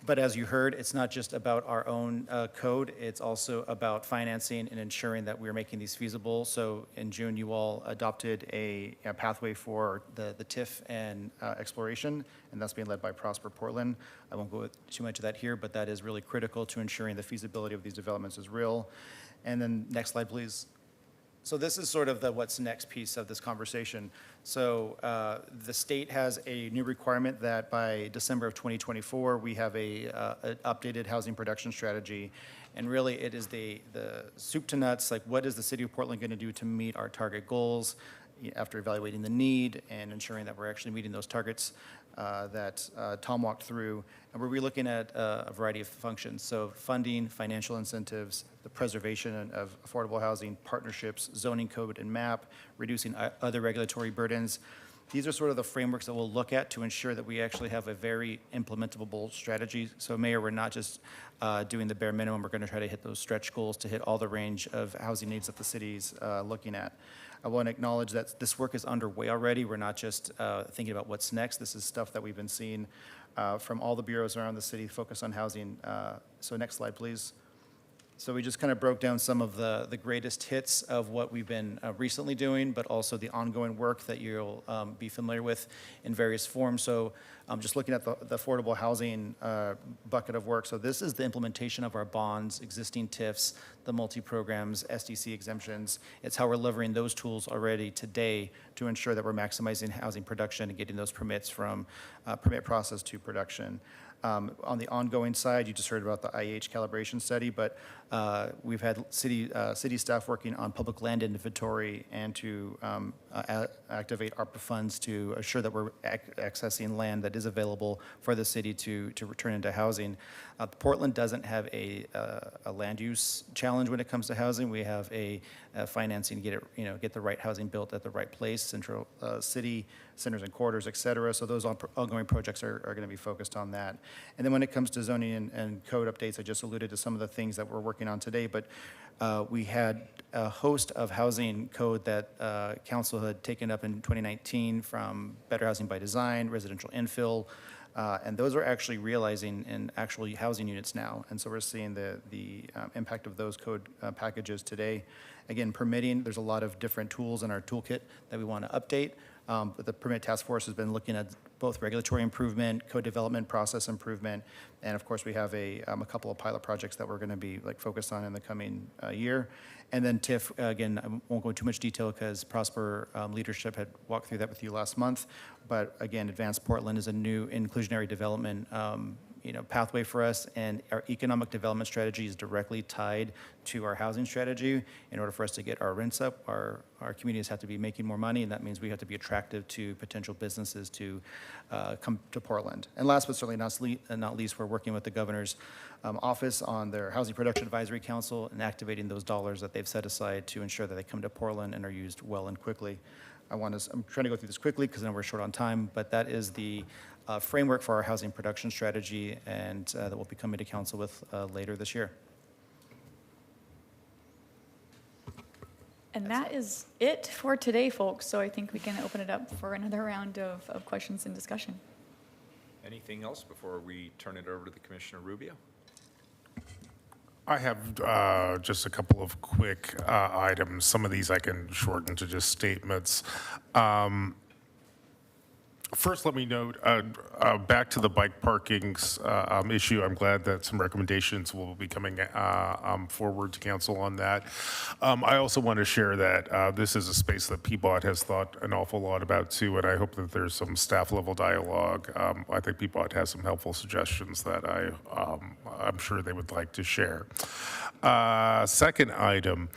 But as you heard, it's not just about our own code, it's also about financing and ensuring that we're making these feasible. So in June, you all adopted a pathway for the TIF and exploration, and that's being led by Prosper Portland. I won't go too much of that here, but that is really critical to ensuring the feasibility of these developments is real. And then next slide, please. So this is sort of the what's next piece of this conversation. So the state has a new requirement that by December of 2024, we have an updated housing production strategy. And really it is the soup to nuts, like what is the city of Portland going to do to meet our target goals after evaluating the need and ensuring that we're actually meeting those targets that Tom walked through. And we're looking at a variety of functions. So funding, financial incentives, the preservation of affordable housing, partnerships, zoning code and map, reducing other regulatory burdens. These are sort of the frameworks that we'll look at to ensure that we actually have a very implementable strategy. So Mayor, we're not just doing the bare minimum. We're going to try to hit those stretch goals to hit all the range of housing needs that the city's looking at. I want to acknowledge that this work is underway already. We're not just thinking about what's next. This is stuff that we've been seeing from all the bureaus around the city focused on housing. So next slide, please. So we just kind of broke down some of the greatest hits of what we've been recently doing, but also the ongoing work that you'll be familiar with in various forms. So just looking at the affordable housing bucket of work. So this is the implementation of our bonds, existing TIFs, the multi-programs, SDC exemptions. It's how we're delivering those tools already today to ensure that we're maximizing housing production and getting those permits from permit process to production. On the ongoing side, you just heard about the IH calibration study, but we've had city staff working on public land inventory and to activate ARPA funds to assure that we're accessing land that is available for the city to return into housing. Portland doesn't have a land use challenge when it comes to housing. We have a financing to get it, get the right housing built at the right place, central city centers and corridors, et cetera. So those ongoing projects are going to be focused on that. And then when it comes to zoning and code updates, I just alluded to some of the things that we're working on today, but we had a host of housing code that council had taken up in 2019 from Better Housing by Design, residential infill, and those are actually realizing in actual housing units now. And so we're seeing the impact of those code packages today. Again, permitting, there's a lot of different tools in our toolkit that we want to update. But the permit task force has been looking at both regulatory improvement, code development, process improvement, and of course we have a couple of pilot projects that we're going to be focused on in the coming year. And then TIF, again, I won't go into too much detail because Prosper leadership had walked through that with you last month. But again, Advanced Portland is a new inclusionary development pathway for us, and our economic development strategy is directly tied to our housing strategy. In order for us to get our rents up, our communities have to be making more money, and that means we have to be attractive to potential businesses to come to Portland. And last but certainly not least, we're working with the governor's office on their Housing Production Advisory Council and activating those dollars that they've set aside to ensure that they come to Portland and are used well and quickly. I'm trying to go through this quickly because I know we're short on time, but that is the framework for our housing production strategy, and that we'll be coming to council with later this year. And that is it for today, folks. So I think we can open it up for another round of questions and discussion. Anything else before we turn it over to the Commissioner Rubio? I have just a couple of quick items. Some of these I can shorten to just statements. First, let me note, back to the bike parkings issue, I'm glad that some recommendations will be coming forward to council on that. I also want to share that this is a space that PBOT has thought an awful lot about too, and I hope that there's some staff level dialogue. I think PBOT has some helpful suggestions that I'm sure they would like to share. Second item,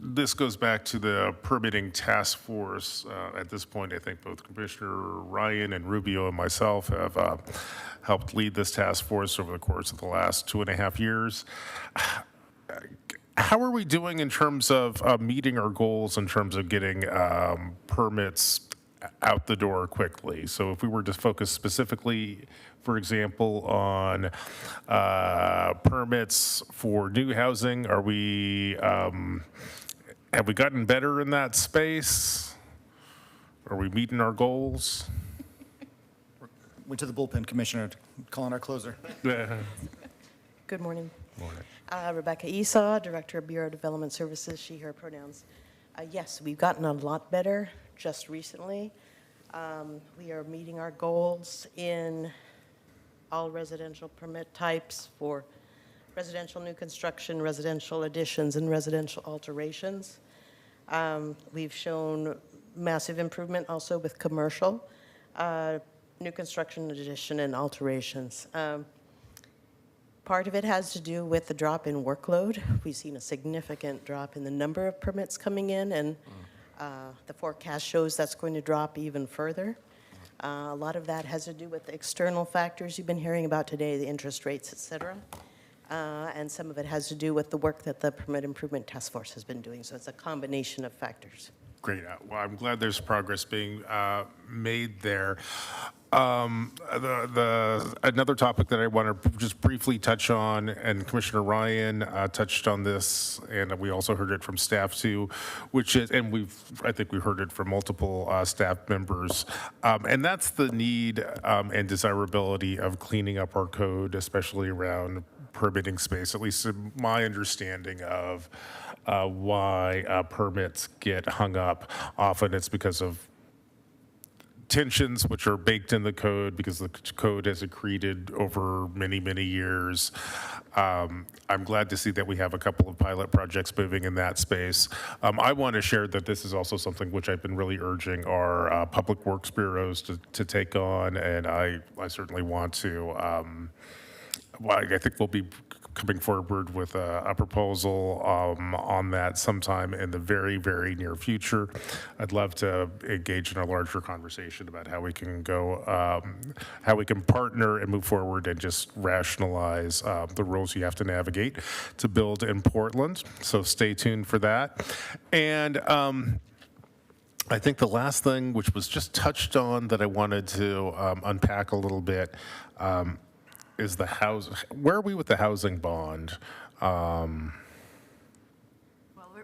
this goes back to the permitting task force. At this point, I think both Commissioner Ryan and Rubio and myself have helped lead this task force over the course of the last 2.5 years. How are we doing in terms of meeting our goals in terms of getting permits out the door quickly? So if we were to focus specifically, for example, on permits for new housing, are we, have we gotten better in that space? Are we meeting our goals? Went to the bullpen, Commissioner, calling our closer. Good morning. Morning. Rebecca Esau, Director of Bureau of Development Services, she, her pronouns. Yes, we've gotten a lot better just recently. We are meeting our goals in all residential permit types for residential new construction, residential additions, and residential alterations. We've shown massive improvement also with commercial, new construction, addition, and alterations. Part of it has to do with the drop in workload. We've seen a significant drop in the number of permits coming in, and the forecast shows that's going to drop even further. A lot of that has to do with the external factors you've been hearing about today, the interest rates, et cetera. And some of it has to do with the work that the Permit Improvement Task Force has been doing. So it's a combination of factors. Great. Well, I'm glad there's progress being made there. Another topic that I want to just briefly touch on, and Commissioner Ryan touched on this, and we also heard it from staff too, which is, and I think we've heard it from multiple staff members, and that's the need and desirability of cleaning up our code, especially around permitting space, at least in my understanding of why permits get hung up. Often it's because of tensions which are baked in the code because the code has accreted over many, many years. I'm glad to see that we have a couple of pilot projects moving in that space. I want to share that this is also something which I've been really urging our public works bureaus to take on, and I certainly want to. Well, I think we'll be coming forward with a proposal on that sometime in the very, very near future. I'd love to engage in a larger conversation about how we can go, how we can partner and move forward and just rationalize the rules you have to navigate to build in Portland. So stay tuned for that. And I think the last thing, which was just touched on that I wanted to unpack a little bit, is the house. Where are we with the housing bond? Well,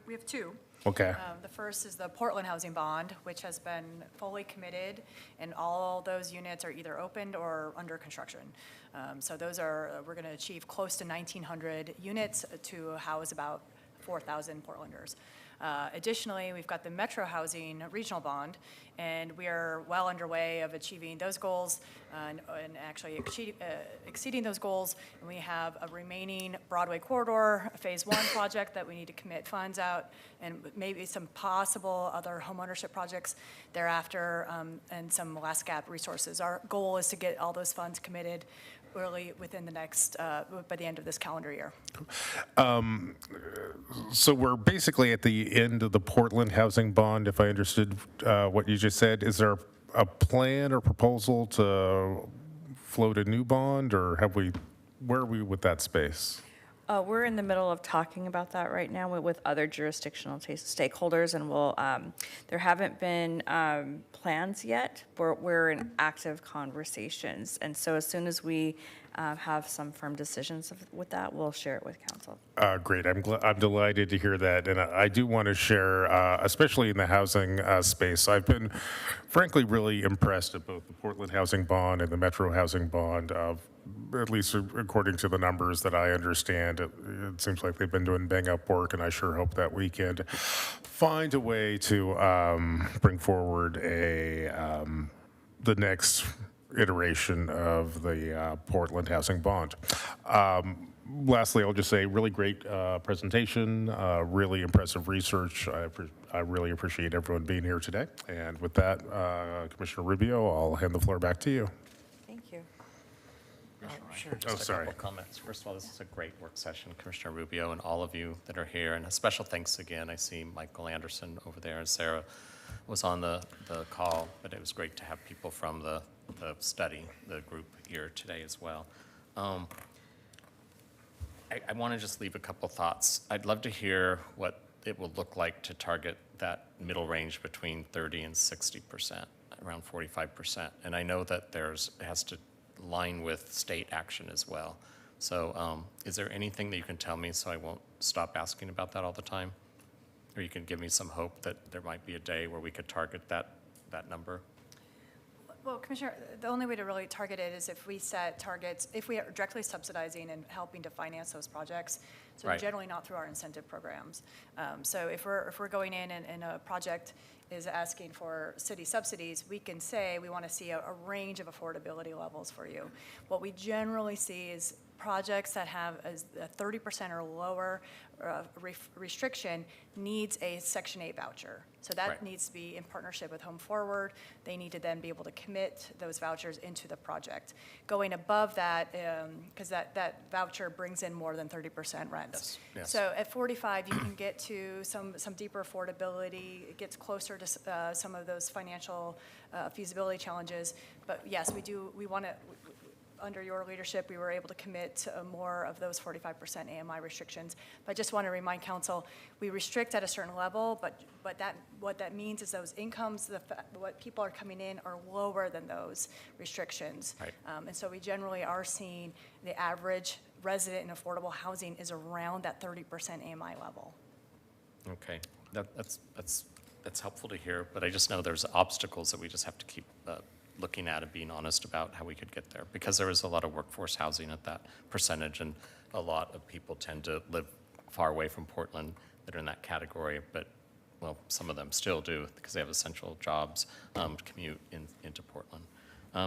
we have two. Okay. The first is the Portland Housing Bond, which has been fully committed, and all those units are either opened or under construction. So those are, we're going to achieve close to 1,900 units to house about 4,000 Portlanders. Additionally, we've got the Metro Housing Regional Bond, and we are well underway of achieving those goals and actually exceeding those goals. And we have a remaining Broadway Corridor Phase 1 project that we need to commit funds out, and maybe some possible other homeownership projects thereafter, and some last gap resources. Our goal is to get all those funds committed early within the next, by the end of this calendar year. So we're basically at the end of the Portland housing bond, if I understood what you just said. Is there a plan or proposal to float a new bond, or where are we with that space? We're in the middle of talking about that right now with other jurisdictional stakeholders, and there haven't been plans yet. We're in active conversations, and so as soon as we have some firm decisions with that, we'll share it with council. Great. I'm delighted to hear that. And I do want to share, especially in the housing space, I've been frankly really impressed at both the Portland Housing Bond and the Metro Housing Bond. At least according to the numbers that I understand, it seems like they've been doing bang-up work, and I sure hope that we can find a way to bring forward the next iteration of the Portland Housing Bond. Lastly, I'll just say really great presentation, really impressive research. I really appreciate everyone being here today. And with that, Commissioner Rubio, I'll hand the floor back to you. Thank you. Sure. Oh, sorry. A couple comments. First of all, this is a great work session, Commissioner Rubio, and all of you that are here. And a special thanks again. I see Michael Anderson over there, and Sarah was on the call, but it was great to have people from the study, the group here today as well. I want to just leave a couple thoughts. I'd love to hear what it will look like to target that middle range between 30 and 60%, around 45%. And I know that it has to line with state action as well. So is there anything that you can tell me so I won't stop asking about that all the time? Or you can give me some hope that there might be a day where we could target that number? Well, Commissioner, the only way to really target it is if we set targets, if we are directly subsidizing and helping to finance those projects. So Right. generally not through our incentive programs. So if we're going in and a project is asking for city subsidies, we can say we want to see a range of affordability levels for you. What we generally see is projects that have a 30% or lower restriction needs a Section 8 voucher. So that Right. needs to be in partnership with Home Forward. They need to then be able to commit those vouchers into the project. Going above that, because that voucher brings in more than 30% rents. Yes, yes. So at 45, you can get to some deeper affordability. It gets closer to some of those financial feasibility challenges. But yes, we want to. Under your leadership, we were able to commit to more of those 45% AMI restrictions. But I just want to remind council, we restrict at a certain level, but what that means is those incomes, what people are coming in are lower than those restrictions. Right. And so we generally are seeing the average resident in affordable housing is around that 30% AMI level. Okay, that's helpful to hear, but I just know there's obstacles that we just have to keep looking at and being honest about how we could get there, because there is a lot of workforce housing at that percentage, and a lot of people tend to live far away from Portland that are in that category, but, well, some of them still do because they have essential jobs to commute into Portland.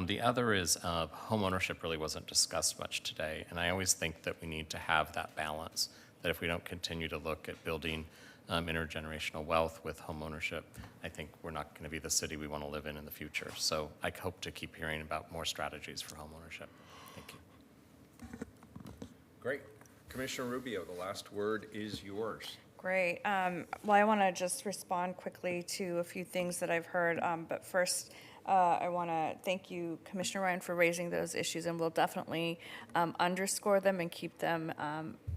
The other is homeownership really wasn't discussed much today, and I always think that we need to have that balance, that if we don't continue to look at building intergenerational wealth with homeownership, I think we're not going to be the city we want to live in the future. So I hope to keep hearing about more strategies for homeownership. Thank you. Great. Commissioner Rubio, the last word is yours. Great. Well, I want to just respond quickly to a few things that I've heard. But first, I want to thank you, Commissioner Ryan, for raising those issues, and we'll definitely underscore them and keep them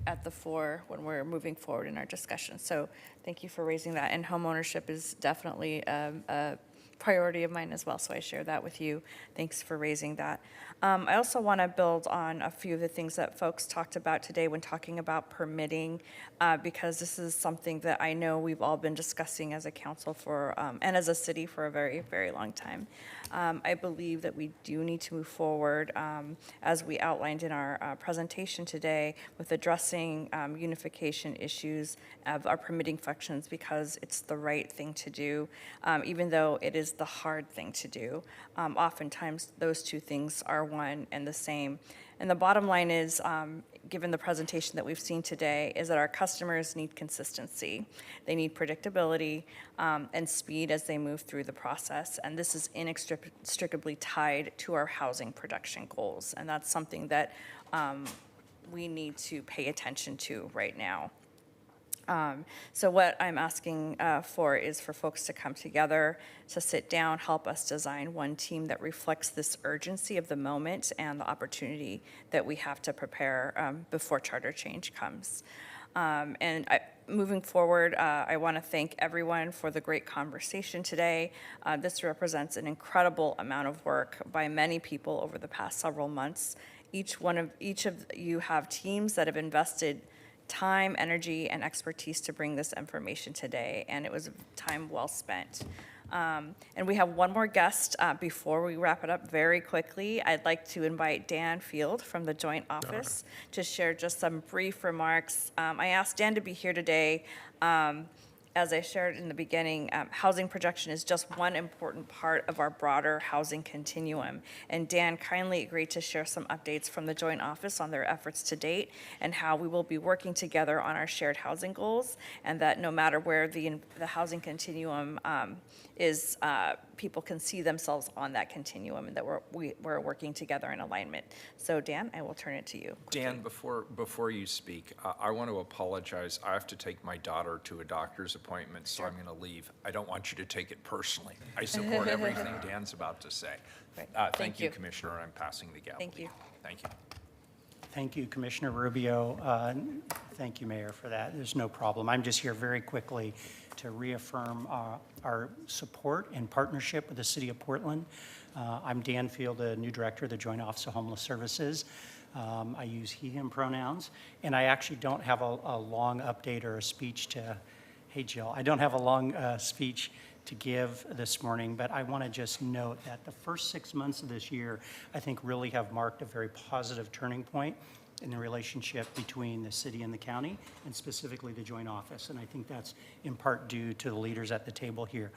at the fore when we're moving forward in our discussion. So thank you for raising that. And homeownership is definitely a priority of mine as well, so I share that with you. Thanks for raising that. I also want to build on a few of the things that folks talked about today when talking about permitting, because this is something that I know we've all been discussing as a council for, and as a city for a very, very long time. I believe that we do need to move forward, as we outlined in our presentation today, with addressing unification issues of our permitting functions, because it's the right thing to do, even though it is the hard thing to do. Oftentimes, those two things are one and the same. And the bottom line is, given the presentation that we've seen today, is that our customers need consistency. They need predictability and speed as they move through the process. And this is inextricably tied to our housing production goals. And that's something that we need to pay attention to right now. So what I'm asking for is for folks to come together, to sit down, help us design one team that reflects this urgency of the moment and the opportunity that we have to prepare before charter change comes. Moving forward, I want to thank everyone for the great conversation today. This represents an incredible amount of work by many people over the past several months. Each of you have teams that have invested time, energy, and expertise to bring this information today, and it was time well spent. And we have one more guest before we wrap it up very quickly. I'd like to invite Dan Field from the Joint Office to share just some brief remarks. I asked Dan to be here today. As I shared in the beginning, housing projection is just one important part of our broader housing continuum. And Dan kindly agreed to share some updates from the Joint Office on their efforts to date and how we will be working together on our shared housing goals, and that no matter where the housing continuum is, people can see themselves on that continuum, and that we're working together in alignment. So Dan, I will turn it to you. Dan, before you speak, I want to apologize. I have to take my daughter to a doctor's appointment, so I'm going to leave. I don't want you to take it personally. I support everything Dan's about to say. Thank you, Commissioner. I'm passing the gavel. Thank you. Thank you. Thank you, Commissioner Rubio. Thank you, Mayor, for that. There's no problem. I'm just here very quickly to reaffirm our support and partnership with the City of Portland. I'm Dan Field, the new director of the Joint Office of Homeless Services. I use he, him pronouns, and I actually don't have a long update or a speech to, hey Jill, I don't have a long speech to give this morning, but I want to just note that the first 6 months of this year, I think, really have marked a very positive turning point in the relationship between the city and the county, and specifically the Joint Office. And I think that's in part due to the leaders at the table here.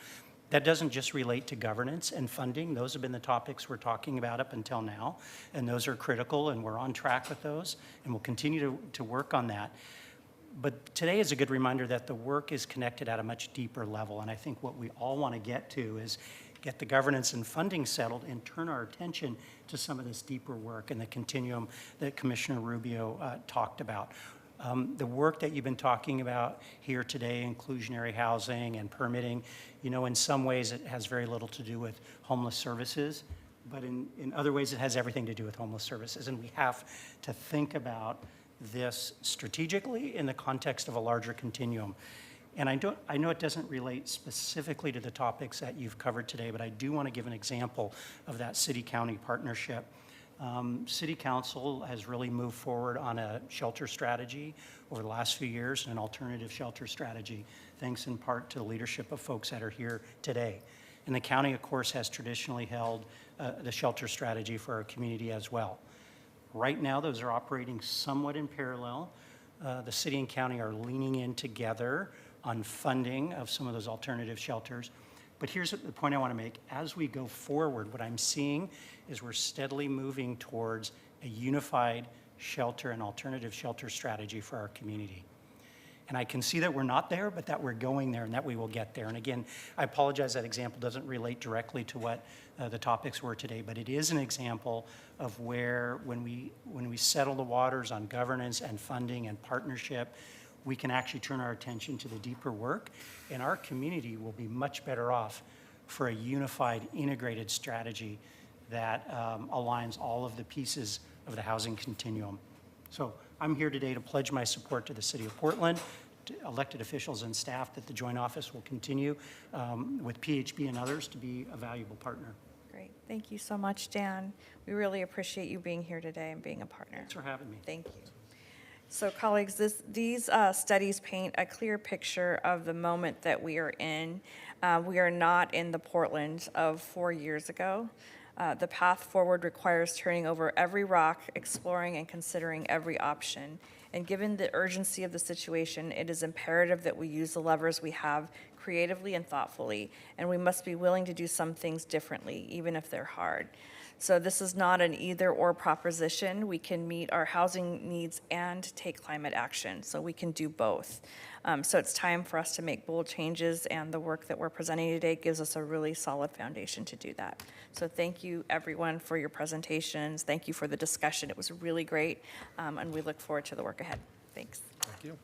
That doesn't just relate to governance and funding. Those have been the topics we're talking about up until now, and those are critical, and we're on track with those, and we'll continue to work on that. But today is a good reminder that the work is connected at a much deeper level, and I think what we all want to get to is get the governance and funding settled and turn our attention to some of this deeper work and the continuum that Commissioner Rubio talked about. The work that you've been talking about here today, inclusionary housing and permitting, you know, in some ways it has very little to do with homeless services, but in other ways it has everything to do with homeless services. And we have to think about this strategically in the context of a larger continuum. And I know it doesn't relate specifically to the topics that you've covered today, but I do want to give an example of that city-county partnership. City Council has really moved forward on a shelter strategy over the last few years, an alternative shelter strategy, thanks in part to the leadership of folks that are here today. And the county, of course, has traditionally held the shelter strategy for our community as well. Right now, those are operating somewhat in parallel. The city and county are leaning in together on funding of some of those alternative shelters. But here's the point I want to make. As we go forward, what I'm seeing is we're steadily moving towards a unified shelter and alternative shelter strategy for our community. And I can see that we're not there, but that we're going there and that we will get there. And again, I apologize that example doesn't relate directly to what the topics were today, but it is an example of where when we settle the waters on governance and funding and partnership, we can actually turn our attention to the deeper work, and our community will be much better off for a unified, integrated strategy that aligns all of the pieces of the housing continuum. So I'm here today to pledge my support to the City of Portland, to elected officials and staff, that the Joint Office will continue with PHB and others to be a valuable partner. Great. Thank you so much, Dan. We really appreciate you being here today and being a partner. Thanks for having me. Thank you. So colleagues, these studies paint a clear picture of the moment that we are in. We are not in the Portland of 4 years ago. The path forward requires turning over every rock, exploring and considering every option. And given the urgency of the situation, it is imperative that we use the levers we have creatively and thoughtfully, and we must be willing to do some things differently, even if they're hard. So this is not an either-or proposition. We can meet our housing needs and take climate action, so we can do both. So it's time for us to make bold changes, and the work that we're presenting today gives us a really solid foundation to do that. So thank you, everyone, for your presentations. Thank you for the discussion. It was really great, and we look forward to the work ahead. Thanks. Thank you.